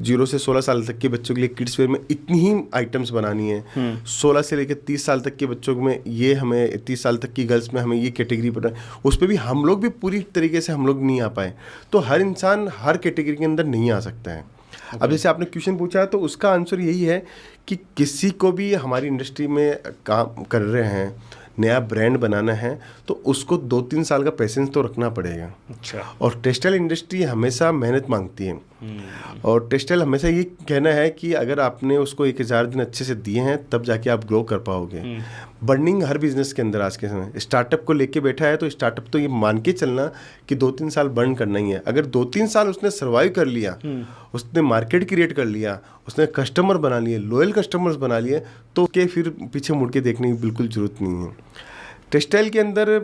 0 से 16 साल तक के बच्चों के लिए किड्स वेयर में इतनी ही आइटम्स बनानी है, 16 से लेकर 30 साल तक के बच्चों में ये, हमें 30 साल तक की गर्ल्स में हमें ये कैटेगरी बनानी, उस पर भी हम लोग भी पूरी तरीके से हम लोग नहीं आ पाए। तो हर इंसान हर कैटेगरी के अंदर नहीं आ सकता है। अब जैसे आपने क्वेश्चन पूछा, तो उसका आंसर यही है कि किसी को भी हमारी इंडस्ट्री में काम कर रहे हैं, नया ब्रांड बनाना है, तो उसको 2-3 साल का पेशेंस तो रखना पड़ेगा। अच्छा। और टेक्सटाइल इंडस्ट्री हमेशा मेहनत मांगती है, और टेक्सटाइल हमेशा ये कहना है कि अगर आपने उसको 1000 दिन अच्छे से दिए हैं तब जाके आप ग्रो कर पाओगे। बर्निंग हर बिजनेस के अंदर आज के समय स्टार्टअप को लेके बैठा है, तो स्टार्टअप तो ये मान के चलना कि 2-3 साल बर्न करना ही है। अगर 2-3 साल उसने सर्वाइव कर लिया, उसने मार्केट क्रिएट कर लिया, उसने कस्टमर बना लिए, लॉयल कस्टमर्स बना लिए, तो के फिर पीछे मुड़ के देखने की बिल्कुल जरूरत नहीं है। टेक्सटाइल के अंदर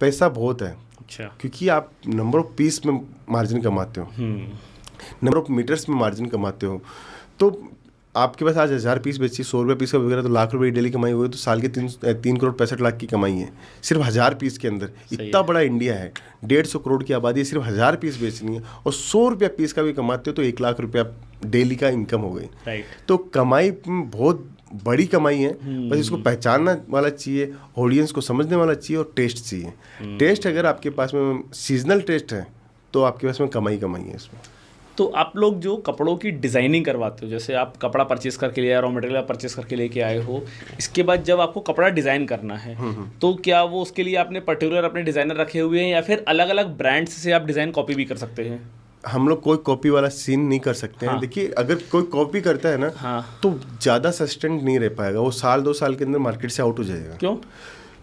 पैसा बहुत है। अच्छा। क्योंकि आप नंबर ऑफ पीस में मार्जिन कमाते हो, नंबर ऑफ मीटर्स में मार्जिन कमाते हो। तो आपके पास आज 1000 पीस बेची, 100 रुपये पीस का वगैरह, तो लाख रुपए डेली कमाई हुई, तो साल के 3 करोड़ 65 लाख की कमाई है सिर्फ 1000 पीस के अंदर। इतना बड़ा इंडिया है, 150 करोड़ की आबादी है, सिर्फ 1000 पीस बेचनी है, और 100 रुपया पीस का भी कमाते हो तो 1 लाख रुपया डेली का इनकम हो गई। राइट। तो कमाई बहुत बड़ी कमाई है, बस इसको पहचानना वाला चाहिए, ऑडियंस को समझने वाला चाहिए, और टेस्ट चाहिए। टेस्ट अगर आपके पास में सीजनल टेस्ट है तो आपके पास में कमाई है इसमें। तो आप लोग जो कपड़ों की डिज़ाइनिंग करवाते हो, जैसे आप कपड़ा परचेस करके लिया, रॉ मटेरियल परचेस करके लेके आए हो, इसके बाद जब आपको कपड़ा डिज़ाइन करना है, तो क्या वो उसके लिए आपने पर्टिकुलर अपने डिज़ाइनर रखे हुए हैं, या फिर अलग अलग ब्रांड्स से आप डिज़ाइन कॉपी भी कर सकते हैं? हम लोग कोई कॉपी वाला सीन नहीं कर सकते हैं। देखिए, अगर कोई कॉपी करता है ना, तो ज़्यादा सस्टेंट नहीं रह पाएगा, वो 1-2 साल के अंदर मार्केट से आउट हो जाएगा। क्यों?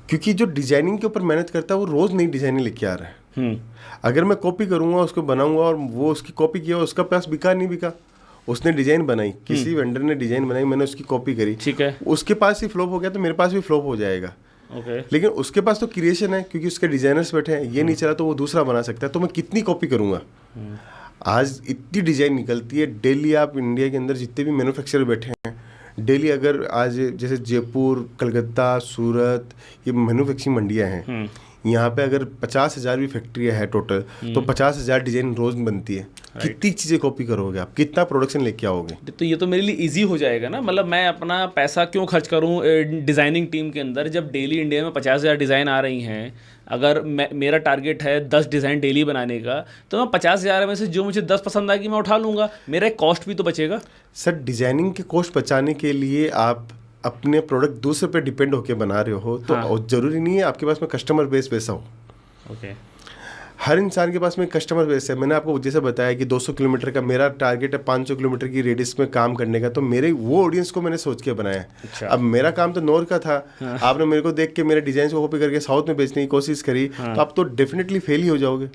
क्योंकि जो डिजाइनिंग के ऊपर मेहनत करता है वो रोज़ नई डिजाइनिंग लेके आ रहा है। अगर मैं कॉपी करूँगा, उसको बनाऊंगा, और वो उसकी कॉपी किया, उसका पास बिका नहीं बिका, उसने डिजाइन बनाई, किसी वेंडर ने डिजाइन बनाई, मैंने उसकी कॉपी करी, ठीक है, उसके पास ही फ्लॉप हो गया तो मेरे पास भी फ्लॉप हो जाएगा। लेकिन उसके पास तो क्रिएशन है, क्योंकि उसके डिजाइनर्स बैठे हैं, ये नहीं चला तो वो दूसरा बना सकता है। तो मैं कितनी कॉपी करूँगा? आज इतनी डिजाइन निकलती है डेली। आप इंडिया के अंदर जितने भी मैन्युफैक्चरर बैठे हैं, डेली अगर आज जैसे जयपुर, कलकत्ता, सूरत, ये मैन्युफैक्चरिंग मंडियाँ हैं, यहाँ पे अगर 50,000 भी फैक्ट्रियाँ है टोटल, तो 50,000 डिजाइन रोज बनती है। कितनी चीज़ें कॉपी करोगे आप, कितना प्रोडक्शन लेके आओगे? तो ये तो मेरे लिए इजी हो जाएगा ना। मतलब मैं अपना पैसा क्यों खर्च करूँ डिज़ाइनिंग टीम के अंदर, जब डेली इंडिया में 50,000 डिज़ाइन आ रही हैं। अगर मेरा टारगेट है 10 डिज़ाइन डेली बनाने का, तो मैं 50,000 में से जो मुझे 10 पसंद आएगी मैं उठा लूँगा, मेरा एक कॉस्ट भी तो बचेगा। सर, डिज़ाइनिंग के कॉस्ट बचाने के लिए आप अपने प्रोडक्ट दूसरे पे डिपेंड होकर बना रहे हो, तो ज़रूरी नहीं है आपके पास में कस्टमर बेस वैसा हो। ओके। हर इंसान के पास में कस्टमर बेस है। मैंने आपको जैसे बताया कि 200 किलोमीटर का मेरा टारगेट है, 500 किलोमीटर की रेडियस में काम करने का, तो मेरे वो ऑडियंस को मैंने सोच के बनाया। अच्छा। अब मेरा काम तो नॉर्थ का था, आपने मेरे को देख के मेरे डिजाइन को कॉपी करके साउथ में बेचने की कोशिश करी, तो आप तो डेफिनेटली फेल ही हो जाओगे।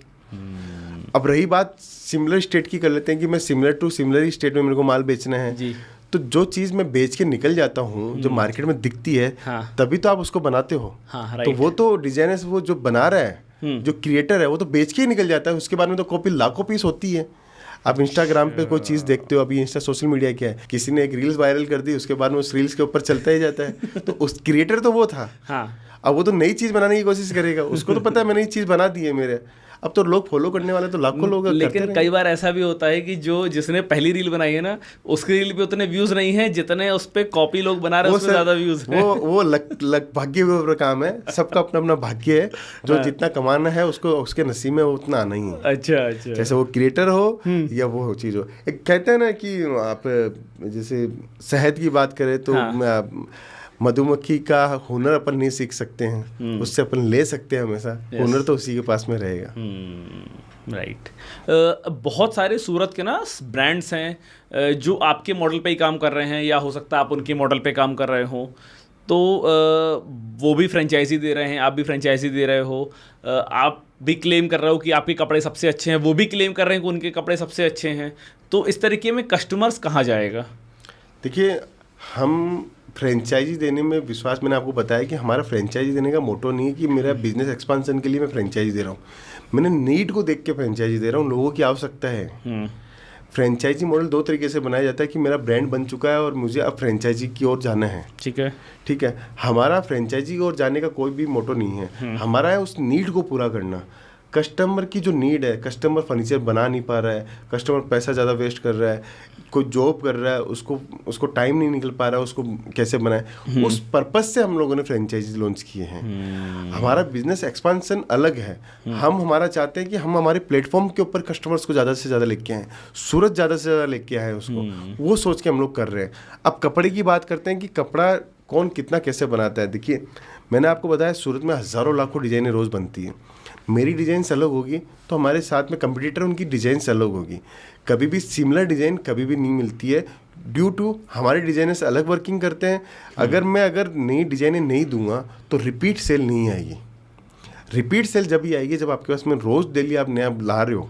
अब रही बात सिमिलर स्टेट की, कर लेते हैं कि मैं सिमिलर टू सिमिलर स्टेट में मेरे को माल बेचना है जी। तो जो चीज़ मैं बेच के निकल जाता हूँ, जो मार्केट में दिखती है, हाँ। तभी तो आप उसको बनाते हो। हाँ, तो राइट। वो तो डिजाइनर, वो जो बना रहा है, जो क्रिएटर है, वो तो बेच के ही निकल जाता है। उसके बाद में तो कॉपी लाखों पीस होती है। आप इंस्टाग्राम पे कोई चीज़ देखते हो, अभी इंस्टा सोशल मीडिया क्या है, किसी ने एक रील्स वायरल कर दी, उसके बाद में उस रील्स के ऊपर चलता ही जाता है। तो उस क्रिएटर तो वो था। हाँ। अब वो तो नई चीज़ बनाने की कोशिश करेगा, उसको तो पता है मैंने नई चीज़ बना दी है मेरे। अब तो लोग फॉलो करने वाले तो लाखों लोग करते लेकिन रहेंगे। कई बार ऐसा भी होता है कि जिसने पहली रील बनाई है ना, उसकी रील पे उतने व्यूज नहीं है जितने उस पे कॉपी लोग बना रहे हैं, उसमें ज्यादा व्यूज हैं। वो लक भाग्य के ऊपर काम है। सबका अपना अपना भाग्य है। जो जितना कमाना है उसको, उसके नसीब में उतना आना ही है। अच्छा। जैसे वो क्रिएटर हो या वो चीज़ हो। एक कहते हैं ना कि आप जैसे शहद की बात करें तो मधुमक्खी का हुनर अपन नहीं सीख सकते हैं, उससे अपन ले सकते हैं हमेशा। हुनर तो उसी के पास में रहेगा। राइट। बहुत सारे सूरत के ना ब्रांड्स हैं जो आपके मॉडल पे ही काम कर रहे हैं, या हो सकता है आप उनके मॉडल पे काम कर रहे हो, तो वो भी फ्रेंचाइजी दे रहे हैं, आप भी फ्रेंचाइजी दे रहे हो, आप भी क्लेम कर रहे हो कि आपके कपड़े सबसे अच्छे हैं, वो भी क्लेम कर रहे हैं कि उनके कपड़े सबसे अच्छे हैं। तो इस तरीके में कस्टमर्स कहाँ जाएगा? देखिए, हम फ्रेंचाइजी देने में विश्वास, मैंने आपको बताया कि हमारा फ्रेंचाइजी देने का मोटो नहीं है कि मेरा बिजनेस एक्सपांशन के लिए मैं फ्रेंचाइजी दे रहा हूँ। मैंने नीड को देख के फ्रेंचाइजी दे रहा हूँ, लोगों की आवश्यकता है। फ्रेंचाइजी मॉडल दो तरीके से बनाया जाता है कि मेरा ब्रांड बन चुका है और मुझे अब फ्रेंचाइजी की ओर जाना है। ठीक है। हमारा फ्रेंचाइजी की ओर जाने का कोई भी मोटो नहीं है। हमारा है उस नीड को पूरा करना। कस्टमर की जो नीड है, कस्टमर फर्नीचर बना नहीं पा रहा है, कस्टमर पैसा ज़्यादा वेस्ट कर रहा है, कोई जॉब कर रहा है, उसको टाइम नहीं निकल पा रहा है, उसको कैसे बनाए, उस पर्पज से हम लोगों ने फ्रेंचाइजी लॉन्च किए हैं। हमारा बिजनेस एक्सपांशन अलग है। हमारा चाहते हैं कि हम हमारे प्लेटफॉर्म के ऊपर कस्टमर्स को ज़्यादा से ज़्यादा लेके आएँ, सूरत ज़्यादा से ज़्यादा लेके आए उसको, वो सोच के हम लोग कर रहे हैं। अब कपड़े की बात करते हैं कि कपड़ा कौन कितना कैसे बनाता है। देखिए, मैंने आपको बताया सूरत में हज़ारों लाखों डिज़ाइनें रोज़ बनती हैं। मेरी डिज़ाइन अलग होगी तो हमारे साथ में कंपटीटर उनकी डिज़ाइन अलग होगी। कभी भी सिमिलर डिज़ाइन कभी भी नहीं मिलती है, ड्यू टू हमारे डिज़ाइनर्स अलग वर्किंग करते हैं। अगर नई डिज़ाइनें नहीं दूंगा तो रिपीट सेल नहीं आएगी। रिपीट सेल जब ही आएगी जब आपके पास में रोज़ डेली आप नया ला रहे हो,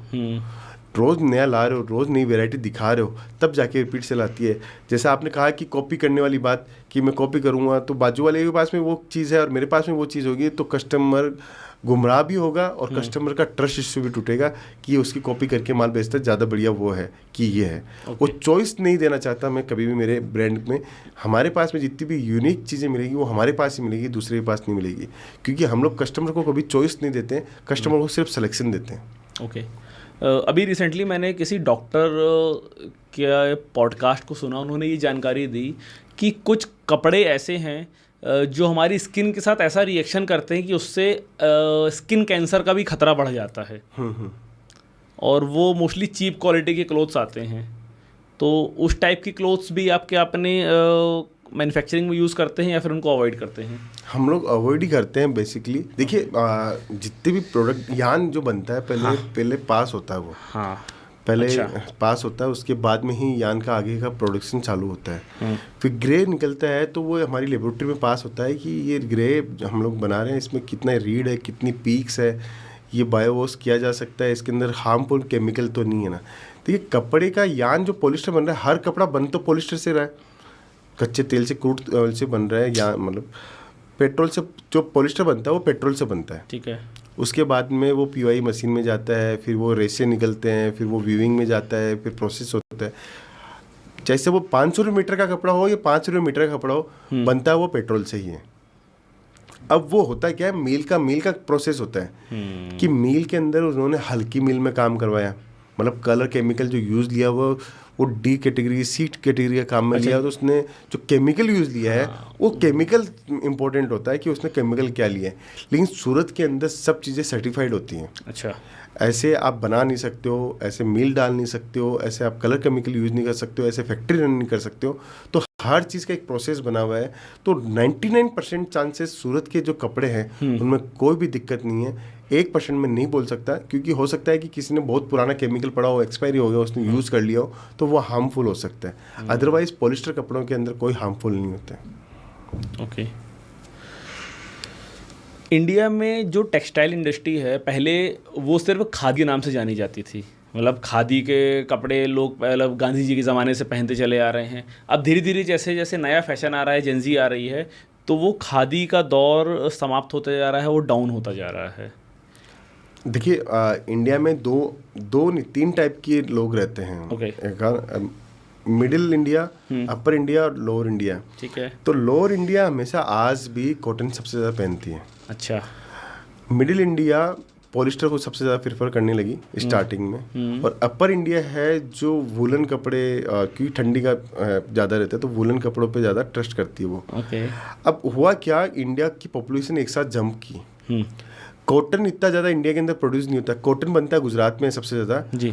रोज़ नया ला रहे हो, रोज़ नई वैरायटी दिखा रहे हो, तब जाके रिपीट सेल आती है। जैसे आपने कहा कि कॉपी करने वाली बात, कि मैं कॉपी करूँगा तो बाजू वाले के पास में वो चीज़ है और मेरे पास में वो चीज़ होगी, तो कस्टमर गुमराह भी होगा और कस्टमर का ट्रस्ट इश्यू भी टूटेगा कि ये उसकी कॉपी करके माल बेचता है, ज़्यादा बढ़िया वो है कि ये है। वो चॉइस नहीं देना चाहता मैं कभी भी मेरे ब्रांड में। हमारे पास में जितनी भी यूनिक चीज़ें मिलेगी वो हमारे पास ही मिलेगी, दूसरे के पास नहीं मिलेगी, क्योंकि हम लोग कस्टमर को कभी चॉइस नहीं देते हैं, कस्टमर को सिर्फ सिलेक्शन देते हैं। ओके। अभी रिसेंटली मैंने किसी डॉक्टर के पॉडकास्ट को सुना, उन्होंने ये जानकारी दी कि कुछ कपड़े ऐसे हैं जो हमारी स्किन के साथ ऐसा रिएक्शन करते हैं कि उससे स्किन कैंसर का भी खतरा बढ़ जाता है। और वो मोस्टली चीप क्वालिटी के क्लोथ्स आते हैं। तो उस टाइप की क्लोथ्स भी आपके अपने मैन्युफैक्चरिंग में यूज़ करते हैं या फिर उनको अवॉइड करते हैं? हम लोग अवॉइड ही करते हैं बेसिकली। देखिए, जितने भी प्रोडक्ट यान जो बनता है पहले पास होता है वो। पहले पास होता है, उसके बाद में ही यान का आगे का प्रोडक्शन चालू होता है। फिर ग्रे निकलता है तो वो हमारी लेबोरेटरी में पास होता है कि ये ग्रे हम लोग बना रहे हैं, इसमें कितना रीड है, कितनी पीक्स है, ये बायोवॉश किया जा सकता है, इसके अंदर हार्मफुल केमिकल तो नहीं है ना। देखिए, कपड़े का यान जो पॉलिस्टर बन रहा है, हर कपड़ा बन तो पॉलिस्टर से रहा है, कच्चे तेल से, क्रूड ऑयल से बन रहा है, या मतलब पेट्रोल से जो पॉलिस्टर बनता है वो पेट्रोल से बनता है। ठीक है। उसके बाद में वो पीवाई मशीन में जाता है, फिर वो रेशे निकलते हैं, फिर वो व्यूइंग में जाता है, फिर प्रोसेस होता है। जैसे वो 500 रुपये मीटर का कपड़ा हो या 5 रुपये मीटर का कपड़ा हो, बनता है वो पेट्रोल से ही है। अब वो होता है क्या है, मील का प्रोसेस होता है कि मील के अंदर उन्होंने हल्की मील में काम करवाया, मतलब कलर केमिकल जो यूज़ लिया वो डी कैटेगरी, सी कैटेगरी का काम में लिया, तो उसने जो केमिकल यूज़ लिया है वो केमिकल इंपॉर्टेंट होता है कि उसने केमिकल क्या लिया है। लेकिन सूरत के अंदर सब चीज़ें सर्टिफाइड होती हैं। अच्छा। ऐसे आप बना नहीं सकते हो, ऐसे मील डाल नहीं सकते हो, ऐसे आप कलर केमिकल यूज़ नहीं कर सकते हो, ऐसे फैक्ट्री रन नहीं कर सकते हो। तो हर चीज़ का एक प्रोसेस बना हुआ है। तो 99% चांसेस सूरत के जो कपड़े हैं उनमें कोई भी दिक्कत नहीं है। 1% में नहीं बोल सकता, क्योंकि हो सकता है कि किसी ने बहुत पुराना केमिकल पड़ा हो, एक्सपायरी हो गया, उसने यूज़ कर लिया हो, तो वो हार्मफुल हो सकता है। अदरवाइज पॉलिस्टर कपड़ों के अंदर कोई हार्मफुल नहीं होता है। ओके। इंडिया में जो टेक्सटाइल इंडस्ट्री है पहले वो सिर्फ खादी के नाम से जानी जाती थी, मतलब खादी के कपड़े लोग मतलब गांधी जी के ज़माने से पहनते चले आ रहे हैं। अब धीरे धीरे जैसे जैसे नया फैशन आ रहा है, जेंजी आ रही है, तो वो खादी का दौर समाप्त होता जा रहा है, वो डाउन होता जा रहा है। देखिए इंडिया में दो नहीं 3 टाइप के लोग रहते हैं। ओके। एक मिडिल इंडिया, अपर इंडिया और लोअर इंडिया। ठीक है। तो लोअर इंडिया हमेशा आज भी कॉटन सबसे ज़्यादा पहनती है। अच्छा। मिडिल इंडिया पॉलिस्टर को सबसे ज़्यादा प्रेफर करने लगी स्टार्टिंग में, और अपर इंडिया है जो वुलन कपड़े, क्योंकि ठंडी का ज़्यादा रहता है तो वुलन कपड़ों पे ज़्यादा ट्रस्ट करती है वो। ओके। अब हुआ क्या, इंडिया की पॉपुलेशन एक साथ जंप की। कॉटन इतना ज़्यादा इंडिया के अंदर प्रोड्यूस नहीं होता। कॉटन बनता है गुजरात में सबसे ज़्यादा जी।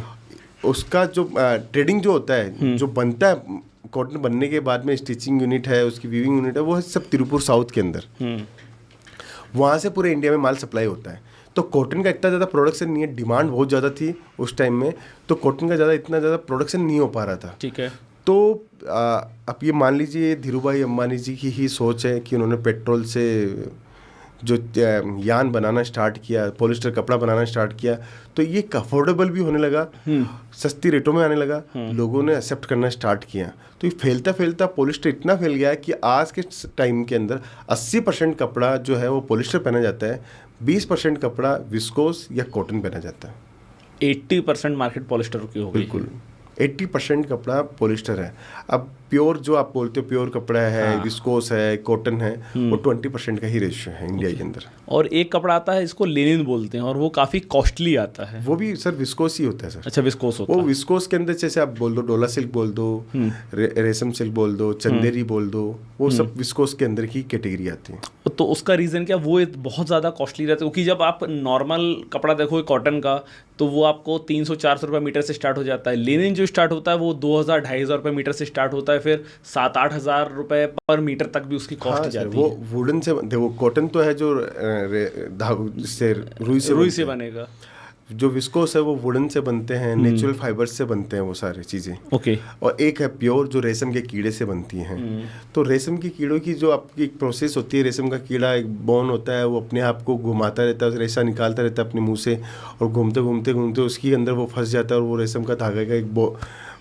उसका जो ट्रेडिंग जो होता है, जो बनता है कॉटन बनने के बाद में, स्टिचिंग यूनिट है, उसकी वीविंग यूनिट है, वो है सब तिरुपुर साउथ के अंदर। वहाँ से पूरे इंडिया में माल सप्लाई होता है। तो कॉटन का इतना ज़्यादा प्रोडक्शन नहीं है, डिमांड बहुत ज़्यादा थी उस टाइम में, तो कॉटन का इतना ज़्यादा प्रोडक्शन नहीं हो पा रहा था। ठीक है। तो अब ये मान लीजिए धीरूभाई अंबानी जी की ही सोच है कि उन्होंने पेट्रोल से जो यान बनाना स्टार्ट किया, पॉलिस्टर कपड़ा बनाना स्टार्ट किया, तो ये अफोर्डेबल भी होने लगा, सस्ती रेटों में आने लगा, लोगों ने एक्सेप्ट करना स्टार्ट किया। तो ये फैलता फैलता पॉलिस्टर इतना फैल गया है कि आज के टाइम के अंदर 80% कपड़ा जो है वो पॉलिस्टर पहना जाता है, 20% कपड़ा विस्कोस या कॉटन पहना जाता है। 80% मार्केट पॉलिस्टर की हो गई। बिल्कुल 80% कपड़ा पॉलिस्टर है। अब प्योर जो आप बोलते हो प्योर कपड़ा है, विस्कोस है, कॉटन है, वो 20% का ही रेशियो है इंडिया के अंदर। और एक कपड़ा आता है, इसको लेनिन बोलते हैं, और वो काफ़ी कॉस्टली आता है। वो भी सर विस्कोस ही होता है सर। अच्छा, विस्कोस होता वो है। विस्कोस के अंदर जैसे आप बोल दो डोला सिल्क बोल दो, रेशम सिल्क बोल दो, चंदेरी बोल दो, वो सब विस्कोस के अंदर की कैटेगरी आती है। तो उसका रीज़न क्या, वो बहुत ज़्यादा कॉस्टली रहता है? क्योंकि जब आप नॉर्मल कपड़ा देखो कॉटन का, तो वो आपको 300-400 रुपये मीटर से स्टार्ट हो जाता है। लेनिन जो स्टार्ट होता है वो 2000-2500 रुपये मीटर से स्टार्ट होता है, फिर 7-8 हज़ार रुपये पर मीटर तक भी उसकी कॉस्ट जाती है। वो वुडन से देखो, कॉटन तो है जो धागो से रुई से बनेगा। जो विस्कोस है वो वुडन से बनते हैं, नेचुरल फाइबर्स से बनते हैं वो सारी चीज़ें। ओके। और एक है प्योर जो रेशम के कीड़े से बनती हैं। तो रेशम के कीड़ों की जो आपकी प्रोसेस होती है, रेशम का कीड़ा एक बोन होता है, वो अपने आप को घुमाता रहता है, रेशा निकालता रहता है अपने मुंह से, और घूमते घूमते घूमते उसके अंदर वो फंस जाता है, और वो रेशम का धागा का एक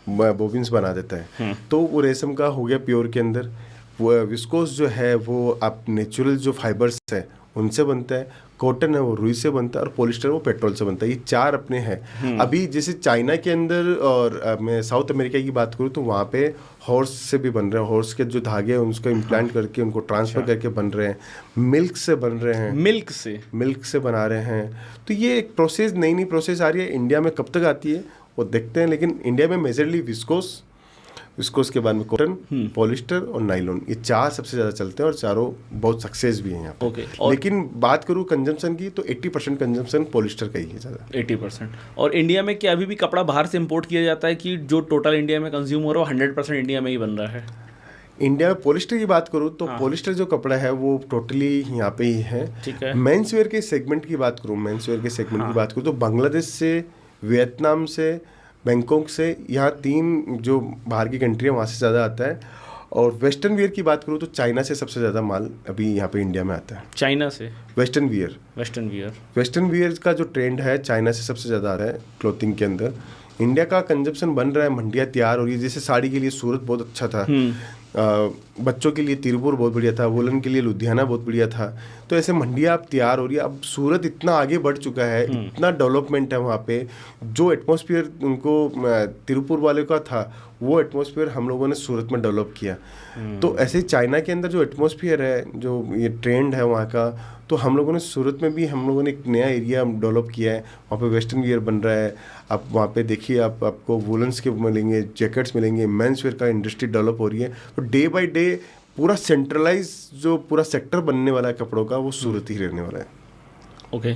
बोबिन्स बना देता है। तो वो रेशम का हो गया प्योर के अंदर। वो विस्कोस जो है वो आप नेचुरल जो फाइबर्स है उनसे बनता है, कॉटन है वो रुई से बनता है, और पॉलिस्टर वो पेट्रोल से बनता है। ये 4 अपने हैं। अभी जैसे चाइना के अंदर, और मैं साउथ अमेरिका की बात करूँ तो वहाँ पे हॉर्स से भी बन रहे हैं। हॉर्स के जो धागे हैं उनको इम्प्लांट करके उनको ट्रांसफ़र करके बन रहे हैं। मिल्क से बन रहे हैं, मिल्क से बना रहे हैं। तो ये एक प्रोसेस, नई प्रोसेस आ रही है। इंडिया में कब तक आती है वो देखते हैं, लेकिन इंडिया में मेजरली विस्कोस के बाद में कॉटन, पॉलिस्टर और नाइलॉन, ये 4 सबसे ज़्यादा चलते हैं, और चारों बहुत सक्सेस भी हैं यहाँ पे। लेकिन बात करूँ कंजम्पशन की तो 80% कंजम्पशन पॉलिस्टर का ही है ज़्यादा। 80%। और इंडिया में क्या अभी भी कपड़ा बाहर से इंपोर्ट किया जाता है, कि जो टोटल इंडिया में कंज्यूम हो रहा है वो 100% इंडिया में ही बन रहा है? इंडिया में पॉलिस्टर की बात करूँ तो पॉलिस्टर जो कपड़ा है वो टोटली यहाँ पे ही है। ठीक है। मेंस वेयर के सेगमेंट की बात करूँ, की बात करूँ तो बांग्लादेश से, वियतनाम से, बैंकॉक से, यहाँ 3 जो बाहर की कंट्री है वहाँ से ज़्यादा आता है। और वेस्टर्न वियर की बात करूँ तो चाइना से सबसे ज़्यादा माल अभी यहाँ पे इंडिया में आता है। चाइना से वेस्टर्न वियर का जो ट्रेंड है चाइना से सबसे ज़्यादा आ रहा है क्लोथिंग के अंदर। इंडिया का कंजप्शन बन रहा है, मंडियाँ तैयार हो रही है। जैसे साड़ी के लिए सूरत बहुत अच्छा था, बच्चों के लिए तिरुपुर बहुत बढ़िया था, वुलन के लिए लुधियाना बहुत बढ़िया था। तो ऐसे मंडियाँ अब तैयार हो रही है। अब सूरत इतना आगे बढ़ चुका है, इतना डेवलपमेंट है वहाँ पे। जो एटमॉस्फेयर उनको तिरुपुर वाले का था, वो एटमॉस्फेयर हम लोगों ने सूरत में डेवलप किया। तो ऐसे ही चाइना के अंदर जो एटमॉस्फेयर है, जो ये ट्रेंड है वहाँ का, तो हम लोगों ने सूरत में भी हम लोगों ने एक नया एरिया डेवलप किया है। वहाँ पे वेस्टर्न वियर बन रहा है। आप वहाँ पे देखिए, आपको वुलन्स के मिलेंगे, जैकेट्स मिलेंगे, मेंस वेयर का इंडस्ट्री डेवलप हो रही है। तो डे बाय डे पूरा सेंट्रलाइज जो पूरा सेक्टर बनने वाला है कपड़ों का, वो सूरत ही रहने वाला है। ओके।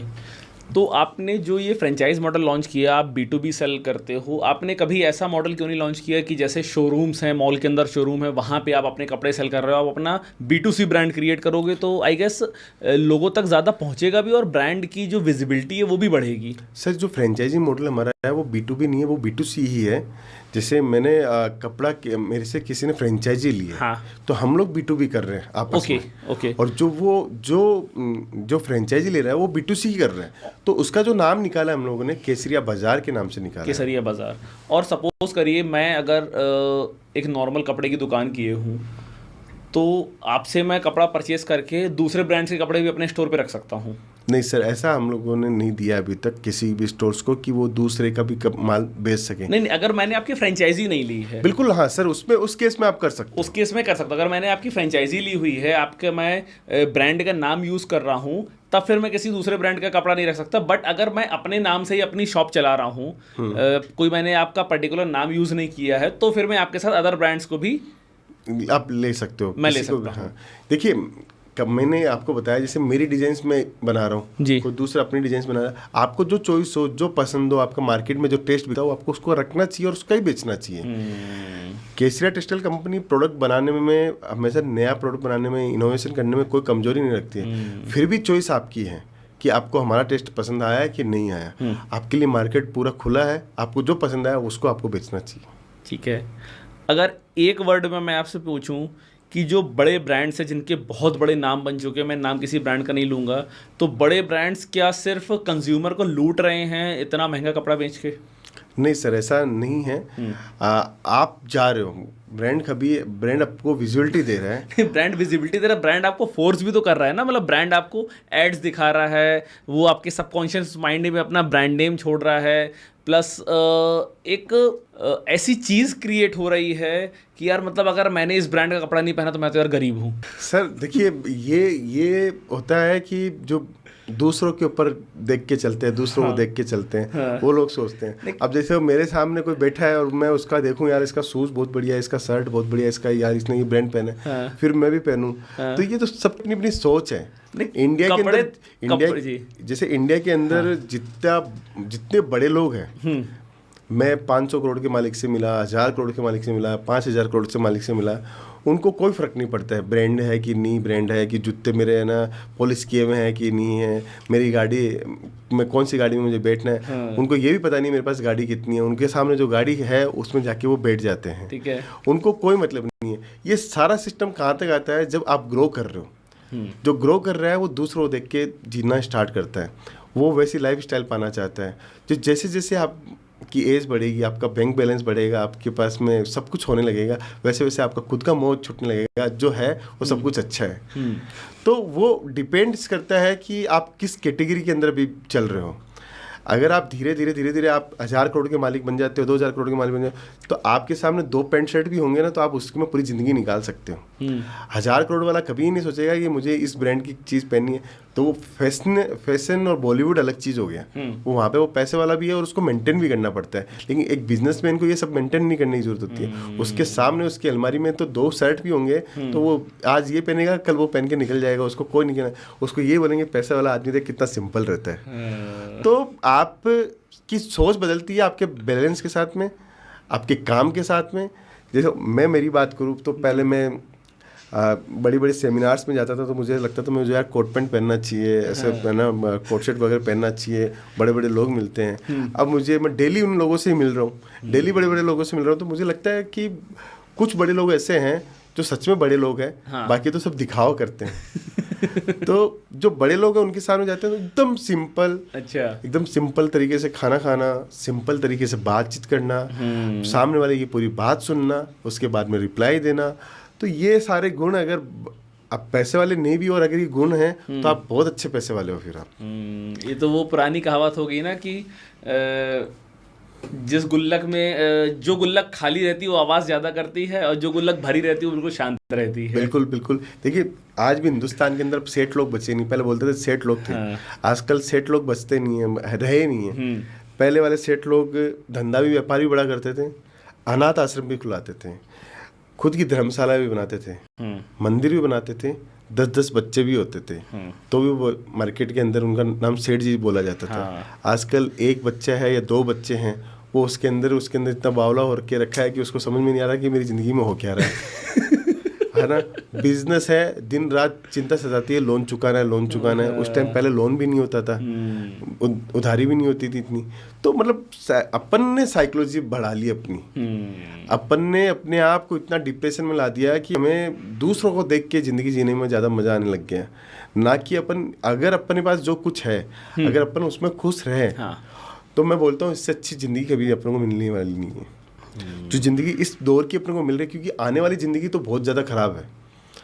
तो आपने जो ये फ्रेंचाइज मॉडल लॉन्च किया, आप B2B सेल करते हो, आपने कभी ऐसा मॉडल क्यों नहीं लॉन्च किया कि जैसे शोरूम्स हैं, मॉल के अंदर शोरूम है, वहाँ पे आप अपने कपड़े सेल कर रहे हो, आप अपना B2C ब्रांड क्रिएट करोगे तो आई गेस लोगों तक ज़्यादा पहुँचेगा भी, और ब्रांड की जो विजिबिलिटी है वो भी बढ़ेगी। सर जो फ्रेंचाइजी मॉडल हमारा है वो B2B नहीं है, वो B2C ही है। जैसे मैंने कपड़ा मेरे से किसी ने फ्रेंचाइजी ली है, हाँ। तो हम लोग B2B कर रहे हैं आपस ओके, में। ओके। और जो फ्रेंचाइजी ले रहा है वो B2C कर रहा है, तो उसका जो नाम निकाला हम लोगों ने केसरिया बाजार के नाम से निकाला है। केसरिया बाजार। और सपोज करिए मैं अगर एक नॉर्मल कपड़े की दुकान किए हूँ, तो आपसे मैं कपड़ा परचेस करके दूसरे ब्रांड्स के कपड़े भी अपने स्टोर पे रख सकता हूँ? नहीं सर, ऐसा हम लोगों ने नहीं दिया अभी तक किसी भी स्टोर्स को कि वो दूसरे का भी माल बेच सके। नहीं, अगर मैंने आपकी फ्रेंचाइजी नहीं ली है। बिल्कुल हाँ सर, उस केस में आप कर सकते हो। उस केस में कर सकता हूँ। अगर मैंने आपकी फ्रेंचाइजी ली हुई है, आपके मैं ब्रांड का नाम यूज़ कर रहा हूँ, तब फिर मैं किसी दूसरे ब्रांड का कपड़ा नहीं रख सकता। बट अगर मैं अपने नाम से ही अपनी शॉप चला रहा हूँ, कोई मैंने आपका पर्टिकुलर नाम यूज़ नहीं किया है, तो फिर मैं आपके साथ अदर ब्रांड्स को भी आप ले सकते हो। मैं ले सकता हूँ। हाँ। देखिए, कब मैंने आपको बताया, जैसे मेरी डिजाइन्स में बना रहा हूँ जी, कोई दूसरा अपनी डिजाइन्स बना रहा है, आपको जो चॉइस हो, जो पसंद हो, आपका मार्केट में जो टेस्ट बिकता हो, आपको उसको रखना चाहिए और उसका ही बेचना चाहिए। केसरिया टेक्सटाइल कंपनी प्रोडक्ट बनाने में हमेशा नया प्रोडक्ट बनाने में, इनोवेशन करने में कोई कमजोरी नहीं रखती है। फिर भी चॉइस आपकी है कि आपको हमारा टेस्ट पसंद आया है कि नहीं आया। आपके लिए मार्केट पूरा खुला है, आपको जो पसंद आया उसको आपको बेचना चाहिए। ठीक है। अगर एक वर्ड में मैं आपसे पूछूं कि जो बड़े ब्रांड्स हैं जिनके बहुत बड़े नाम बन चुके हैं, मैं नाम किसी ब्रांड का नहीं लूँगा, तो बड़े ब्रांड्स क्या सिर्फ कंज्यूमर को लूट रहे हैं इतना महंगा कपड़ा बेच के? नहीं सर, ऐसा नहीं है। आप जा रहे हो, ब्रांड आपको विजुअलिटी दे रहा है। ब्रांड विजिबिलिटी दे रहा है, ब्रांड आपको फोर्स भी तो कर रहा है ना। मतलब ब्रांड आपको एड्स दिखा रहा है, वो आपके सबकॉन्शियस माइंड में अपना ब्रांड नेम छोड़ रहा है, प्लस एक ऐसी चीज़ क्रिएट हो रही है कि यार मतलब अगर मैंने इस ब्रांड का कपड़ा नहीं पहना तो मैं तो यार गरीब हूँ। सर देखिए, ये होता है कि जो दूसरों के ऊपर देख के चलते हैं, दूसरों को देख के चलते हैं, वो लोग सोचते हैं। अब जैसे वो मेरे सामने कोई बैठा है और मैं उसका देखूं, यार इसका शूज बहुत बढ़िया है, इसका शर्ट बहुत बढ़िया है, इसका यार इसने ये ब्रांड पहना है, फिर मैं भी पहनूं। तो ये तो सब अपनी अपनी सोच है। इंडिया के अंदर जैसे इंडिया के अंदर जितने बड़े लोग हैं, मैं 500 करोड़ के मालिक से मिला, 1000 करोड़ के मालिक से मिला, 5000 करोड़ से मालिक से मिला, उनको कोई फ़र्क नहीं पड़ता है ब्रांड है कि नहीं ब्रांड है, कि जूते मेरे है ना पॉलिश किए हुए हैं कि नहीं है, मेरी गाड़ी में कौन सी गाड़ी में मुझे बैठना है। उनको ये भी पता नहीं मेरे पास गाड़ी कितनी है, उनके सामने जो गाड़ी है उसमें जाके वो बैठ जाते हैं। ठीक है, उनको कोई मतलब नहीं है। ये सारा सिस्टम कहाँ तक आता है? जब आप ग्रो कर रहे हो, जो ग्रो कर रहा है वो दूसरों को देख के जीना स्टार्ट करता है, वो वैसी लाइफ स्टाइल पाना चाहता है। जो जैसे जैसे आप की एज बढ़ेगी, आपका बैंक बैलेंस बढ़ेगा, आपके पास में सब कुछ होने लगेगा, वैसे वैसे आपका खुद का मोह छूटने लगेगा। जो है वो सब कुछ अच्छा है। तो वो डिपेंड्स करता है कि आप किस कैटेगरी के अंदर भी चल रहे हो। अगर आप धीरे धीरे आप 1000 करोड़ के मालिक बन जाते हो, 2000 करोड़ के मालिक बन जाते हो, तो आपके सामने 2 पैंट शर्ट भी होंगे ना, तो आप उसमें पूरी ज़िंदगी निकाल सकते हो। 1000 करोड़ वाला कभी नहीं सोचेगा कि मुझे इस ब्रांड की चीज़ पहननी है। तो वो फैशन और बॉलीवुड अलग चीज़ हो गया। वो वहाँ पे वो पैसे वाला भी है और उसको मेंटेन भी करना पड़ता है। लेकिन एक बिजनेसमैन को ये सब मेंटेन नहीं करने की जरूरत होती है। उसके सामने उसकी अलमारी में तो 2 शर्ट भी होंगे, तो वो आज ये पहनेगा, कल वो पहन के निकल जाएगा, उसको कोई नहीं कहना। उसको ये बोलेंगे पैसे वाला आदमी देख कितना सिंपल रहता है। तो आप की सोच बदलती है आपके बैलेंस के साथ में, आपके काम के साथ में। जैसे मैं मेरी बात करूँ तो पहले मैं बड़ी बड़ी सेमिनार्स में जाता था, तो मुझे लगता था मुझे यार कोट पैंट पहनना चाहिए, ऐसे ना कोट शर्ट वगैरह पहनना चाहिए, बड़े बड़े लोग मिलते हैं। अब मैं डेली उन लोगों से ही मिल रहा हूँ, डेली बड़े बड़े लोगों से मिल रहा हूँ, तो मुझे लगता है कि कुछ बड़े लोग ऐसे हैं जो सच में बड़े लोग हैं, बाकी तो सब दिखावा करते हैं। तो जो बड़े लोग हैं उनके सामने जाते हैं तो एकदम सिंपल, एकदम सिंपल तरीके से खाना खाना, सिंपल तरीके से बातचीत करना, सामने वाले की पूरी बात सुनना, उसके बाद में रिप्लाई देना। तो ये सारे गुण अगर आप पैसे वाले नहीं भी और अगर ये गुण हैं तो आप बहुत अच्छे पैसे वाले हो। फिर आप ये तो वो पुरानी कहावत हो गई ना कि जिस गुल्लक में जो गुल्लक खाली रहती है वो आवाज़ ज़्यादा करती है, और जो गुल्लक भरी रहती है वो बिल्कुल शांत रहती है। बिल्कुल बिल्कुल। देखिए आज भी हिंदुस्तान के अंदर सेठ लोग बचे नहीं। पहले बोलते थे सेठ लोग थे, आजकल सेठ लोग बचते नहीं है, रहे नहीं है। पहले वाले सेठ लोग धंधा भी, व्यापार भी बड़ा करते थे, अनाथ आश्रम भी खुलाते थे, खुद की धर्मशाला भी बनाते थे, मंदिर भी बनाते थे, 10-10 बच्चे भी होते थे, तो भी वो मार्केट के अंदर उनका नाम सेठ जी बोला जाता था। आजकल 1 बच्चा है या 2 बच्चे हैं, वो उसके अंदर इतना बावला हो के रखा है कि उसको समझ में नहीं आ रहा कि मेरी ज़िंदगी में हो क्या रहा है। है ना, बिजनेस है, दिन रात चिंता सताती है, लोन चुकाना है। उस टाइम पहले लोन भी नहीं होता था, उधारी भी नहीं होती थी इतनी। तो मतलब अपन ने साइकोलॉजी बढ़ा ली अपनी, अपन ने अपने आप को इतना डिप्रेशन में ला दिया कि हमें दूसरों को देख के ज़िंदगी जीने में ज़्यादा मज़ा आने लग गया, ना कि अपन अगर अपने पास जो कुछ है अगर अपन उसमें खुश रहे, तो मैं बोलता हूँ इससे अच्छी ज़िंदगी कभी अपन को मिलने वाली नहीं है। जो ज़िंदगी इस दौर की अपन को मिल रही है, क्योंकि आने वाली ज़िंदगी तो बहुत ज़्यादा ख़राब है।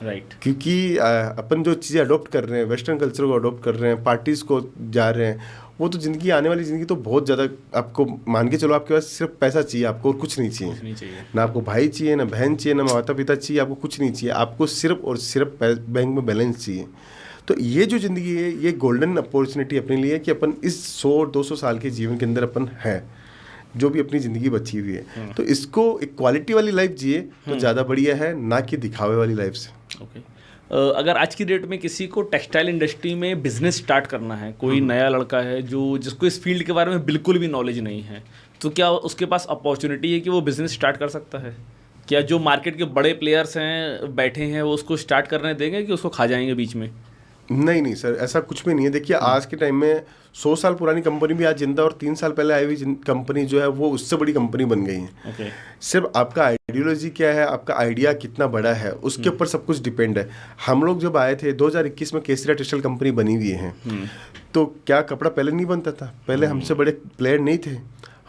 राइट। क्योंकि अपन जो चीज़ें अडॉप्ट कर रहे हैं, वेस्टर्न कल्चर को अडॉप्ट कर रहे हैं, पार्टीज़ को जा रहे हैं, वो तो ज़िंदगी, आने वाली ज़िंदगी तो बहुत ज़्यादा, आपको मान के चलो आपके पास सिर्फ पैसा चाहिए, आपको और कुछ नहीं चाहिए। ना आपको भाई चाहिए, ना बहन चाहिए, ना माता पिता चाहिए, आपको कुछ नहीं चाहिए, आपको सिर्फ और सिर्फ बैंक में बैलेंस चाहिए। तो ये जो ज़िंदगी है, ये गोल्डन अपॉर्चुनिटी अपने लिए कि अपन इस 100-200 साल के जीवन के अंदर अपन है, जो भी अपनी ज़िंदगी बची हुई है, तो इसको एक क्वालिटी वाली लाइफ जिए तो ज़्यादा बढ़िया है, ना कि दिखावे वाली लाइफ से। ओके। अगर आज की डेट में किसी को टेक्सटाइल इंडस्ट्री में बिजनेस स्टार्ट करना है, कोई नया लड़का है जिसको इस फील्ड के बारे में बिल्कुल भी नॉलेज नहीं है, तो क्या उसके पास अपॉर्चुनिटी है कि वो बिजनेस स्टार्ट कर सकता है? क्या जो मार्केट के बड़े प्लेयर्स हैं बैठे हैं वो उसको स्टार्ट करने देंगे कि उसको खा जाएंगे बीच में? नहीं सर, ऐसा कुछ भी नहीं है। देखिए आज के टाइम में 100 साल पुरानी कंपनी भी आज जिंदा, और 3 साल पहले आई हुई कंपनी जो है वो उससे बड़ी कंपनी बन गई है। okay. सिर्फ आपका आइडियोलॉजी क्या है, आपका आइडिया कितना बड़ा है, उसके ऊपर सब कुछ डिपेंड है। हम लोग जब आए थे 2021 में, केसरिया टेक्सटाइल कंपनी बनी हुई है, तो क्या कपड़ा पहले नहीं बनता था? पहले हमसे बड़े प्लेयर नहीं थे,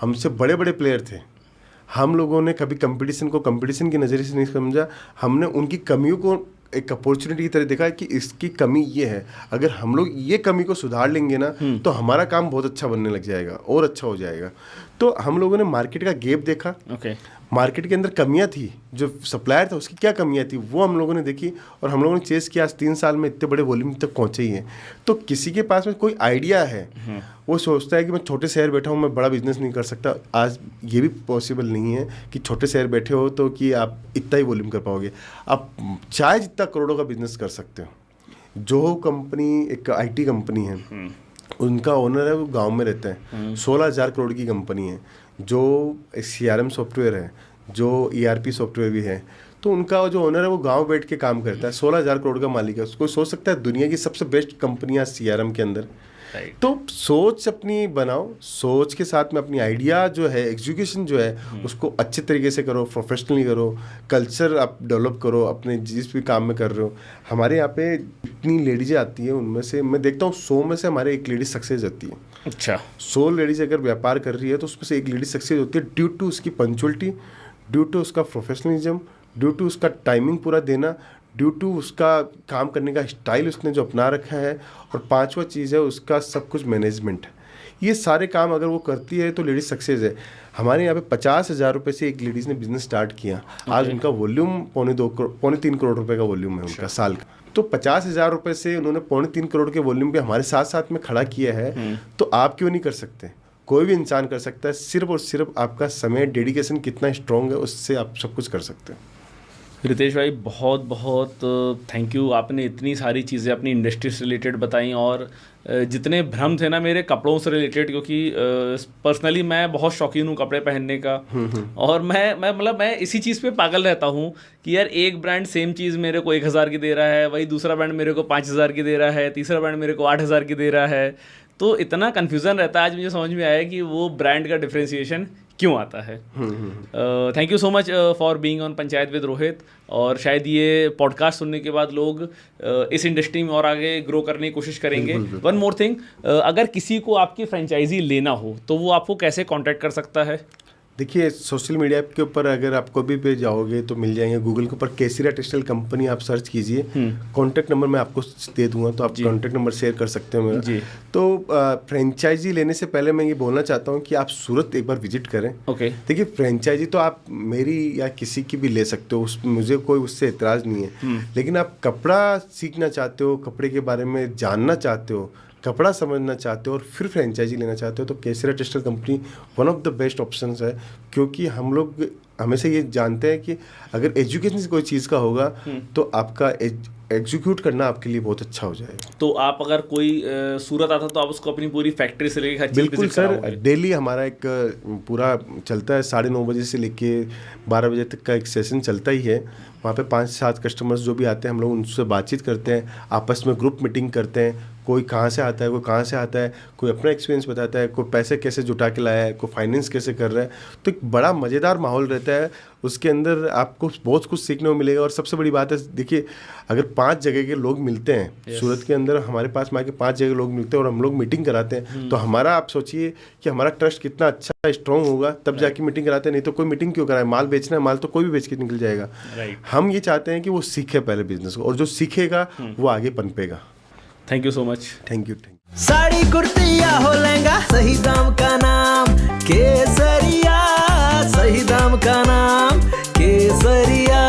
हमसे बड़े बड़े प्लेयर थे। हम लोगों ने कभी कंपटीशन को कंपटीशन की नज़रिए से नहीं समझा, हमने उनकी कमियों को एक अपॉर्चुनिटी की तरह देखा कि इसकी कमी ये है, अगर हम लोग ये कमी को सुधार लेंगे ना तो हमारा काम बहुत अच्छा बनने लग जाएगा और अच्छा हो जाएगा। तो हम लोगों ने मार्केट का गैप देखा, मार्केट के अंदर कमियां थी, जो सप्लायर था उसकी क्या कमियां थी वो हम लोगों ने देखी, और हम लोगों ने चेस किया। आज 3 साल में इतने बड़े वॉल्यूम तक पहुंचे ही है। तो किसी के पास में कोई आइडिया है, वो सोचता है कि मैं छोटे शहर बैठा हूँ, मैं बड़ा बिजनेस नहीं कर सकता। आज ये भी पॉसिबल नहीं है कि छोटे शहर बैठे हो तो कि आप इतना ही वॉल्यूम कर पाओगे। आप चाहे जितना करोड़ों का बिजनेस कर सकते हो। जो कंपनी एक IT कंपनी है, उनका ओनर है वो गांव में रहता है, 16,000 करोड़ की कंपनी है, जो CRM सॉफ्टवेयर है, जो ERP सॉफ्टवेयर भी है, तो उनका जो ओनर है वो गांव बैठ के काम करता है, 16,000 करोड़ का मालिक है। उसको सोच सकता है दुनिया की सबसे बेस्ट कंपनियां CRM के अंदर। तो सोच अपनी बनाओ, सोच के साथ में अपनी आइडिया जो है, एग्जीक्यूशन जो है, उसको अच्छे तरीके से करो, प्रोफेशनली करो, कल्चर आप डेवलप करो अपने जिस भी काम में कर रहे हो। हमारे यहाँ पे इतनी लेडीज़ें आती हैं, उनमें से मैं देखता हूँ 100 में से हमारे एक लेडीज सक्सेस होती है। अच्छा, 100 लेडीज अगर व्यापार कर रही है तो उसमें से एक लेडीज सक्सेस होती है, ड्यू टू उसकी पंक्चुअलिटी, ड्यू टू उसका प्रोफेशनलिज्म, ड्यू टू उसका टाइमिंग पूरा देना, ड्यू टू उसका काम करने का स्टाइल उसने जो अपना रखा है, और 5वां चीज़ है उसका सब कुछ मैनेजमेंट। ये सारे काम अगर वो करती है तो लेडीज सक्सेस है। हमारे यहाँ पे 50,000 रुपये से एक लेडीज़ ने बिजनेस स्टार्ट किया। आज उनका वॉल्यूम 2.25-3 करोड़ रुपए का वॉल्यूम है उनका साल का। तो 50,000 रुपये से उन्होंने 2.25 करोड़ के वॉल्यूम पे हमारे साथ साथ में खड़ा किया है। तो आप क्यों नहीं कर सकते? कोई भी इंसान कर सकता है, सिर्फ और सिर्फ आपका समय, डेडिकेशन कितना स्ट्रॉन्ग है, उससे आप सब कुछ कर सकते हैं। रितेश भाई, बहुत बहुत थैंक यू। आपने इतनी सारी चीज़ें अपनी इंडस्ट्री से रिलेटेड बताई, और जितने भ्रम थे ना मेरे कपड़ों से रिलेटेड, क्योंकि पर्सनली मैं बहुत शौकीन हूँ कपड़े पहनने का, और मैं इसी चीज़ पे पागल रहता हूँ कि यार एक ब्रांड सेम चीज़ मेरे को 1,000 की दे रहा है, वही दूसरा ब्रांड मेरे को 5,000 की दे रहा है, तीसरा ब्रांड मेरे को 8,000 की दे रहा है। तो इतना कन्फ्यूज़न रहता है। आज मुझे समझ में आया कि वो ब्रांड का डिफ्रेंसिएशन क्यों आता है। Thank you so much for being on panchayat with Rohit. और शायद ये पॉडकास्ट सुनने के बाद लोग इस इंडस्ट्री में और आगे ग्रो करने की कोशिश करेंगे। वन मोर थिंग, अगर किसी को आपकी फ्रेंचाइजी लेना हो तो वो आपको कैसे कांटेक्ट कर सकता है? देखिए, सोशल मीडिया के ऊपर अगर आप कभी पे जाओगे तो मिल जाएंगे। गूगल के ऊपर केसरिया टेक्सटाइल कंपनी आप सर्च कीजिए, कॉन्टैक्ट नंबर मैं आपको दे दूंगा, तो आप कॉन्टैक्ट नंबर शेयर कर सकते हो मेरा जी। तो फ्रेंचाइजी लेने से पहले मैं ये बोलना चाहता हूँ कि आप सूरत एक बार विजिट करें। ओके। देखिए, फ्रेंचाइजी तो आप मेरी या किसी की भी ले सकते हो, मुझे कोई उससे एतराज़ नहीं है। लेकिन आप कपड़ा सीखना चाहते हो, कपड़े के बारे में जानना चाहते हो, कपड़ा समझना चाहते हो और फिर फ्रेंचाइजी लेना चाहते हो, तो Kesariya textile company one of the best options है। क्योंकि हम लोग हमेशा ये जानते हैं कि अगर एजुकेशन से कोई चीज़ का होगा तो आपका एग्जीक्यूट करना आपके लिए बहुत अच्छा हो जाएगा। तो आप अगर कोई सूरत आता तो आप उसको अपनी पूरी फैक्ट्री से लेके बिल्कुल सर, डेली हमारा एक पूरा चलता है, 9:30 बजे से लेके 12 बजे तक का एक सेशन चलता ही है। वहाँ पे 5-7 कस्टमर्स जो भी आते हैं हम लोग उनसे बातचीत करते हैं, आपस में ग्रुप मीटिंग करते हैं, कोई कहाँ से आता है, कोई कहाँ से आता है, कोई अपना एक्सपीरियंस बताता है, कोई पैसे कैसे जुटा के लाया है, कोई फाइनेंस कैसे कर रहा है। तो एक बड़ा मज़ेदार माहौल रहता है, उसके अंदर आपको बहुत कुछ सीखने को मिलेगा। और सबसे बड़ी बात है, देखिए अगर 5 जगह के लोग मिलते हैं सूरत के अंदर, हमारे पास में आके 5 जगह लोग मिलते हैं और हम लोग मीटिंग कराते हैं, तो हमारा आप सोचिए कि हमारा ट्रस्ट कितना अच्छा स्ट्रॉन्ग होगा, तब जाके मीटिंग कराते हैं। नहीं तो कोई मीटिंग क्यों कराए, माल बेचना है, माल तो कोई भी बेच के निकल जाएगा। हम ये चाहते हैं कि वो सीखे पहले बिजनेस को, और जो सीखेगा वो आगे पनपेगा। Thank you so much. Thank you. Sari kurti या हो लहंगा, सही दाम का नाम केसरिया, सही दाम का नाम केसरिया।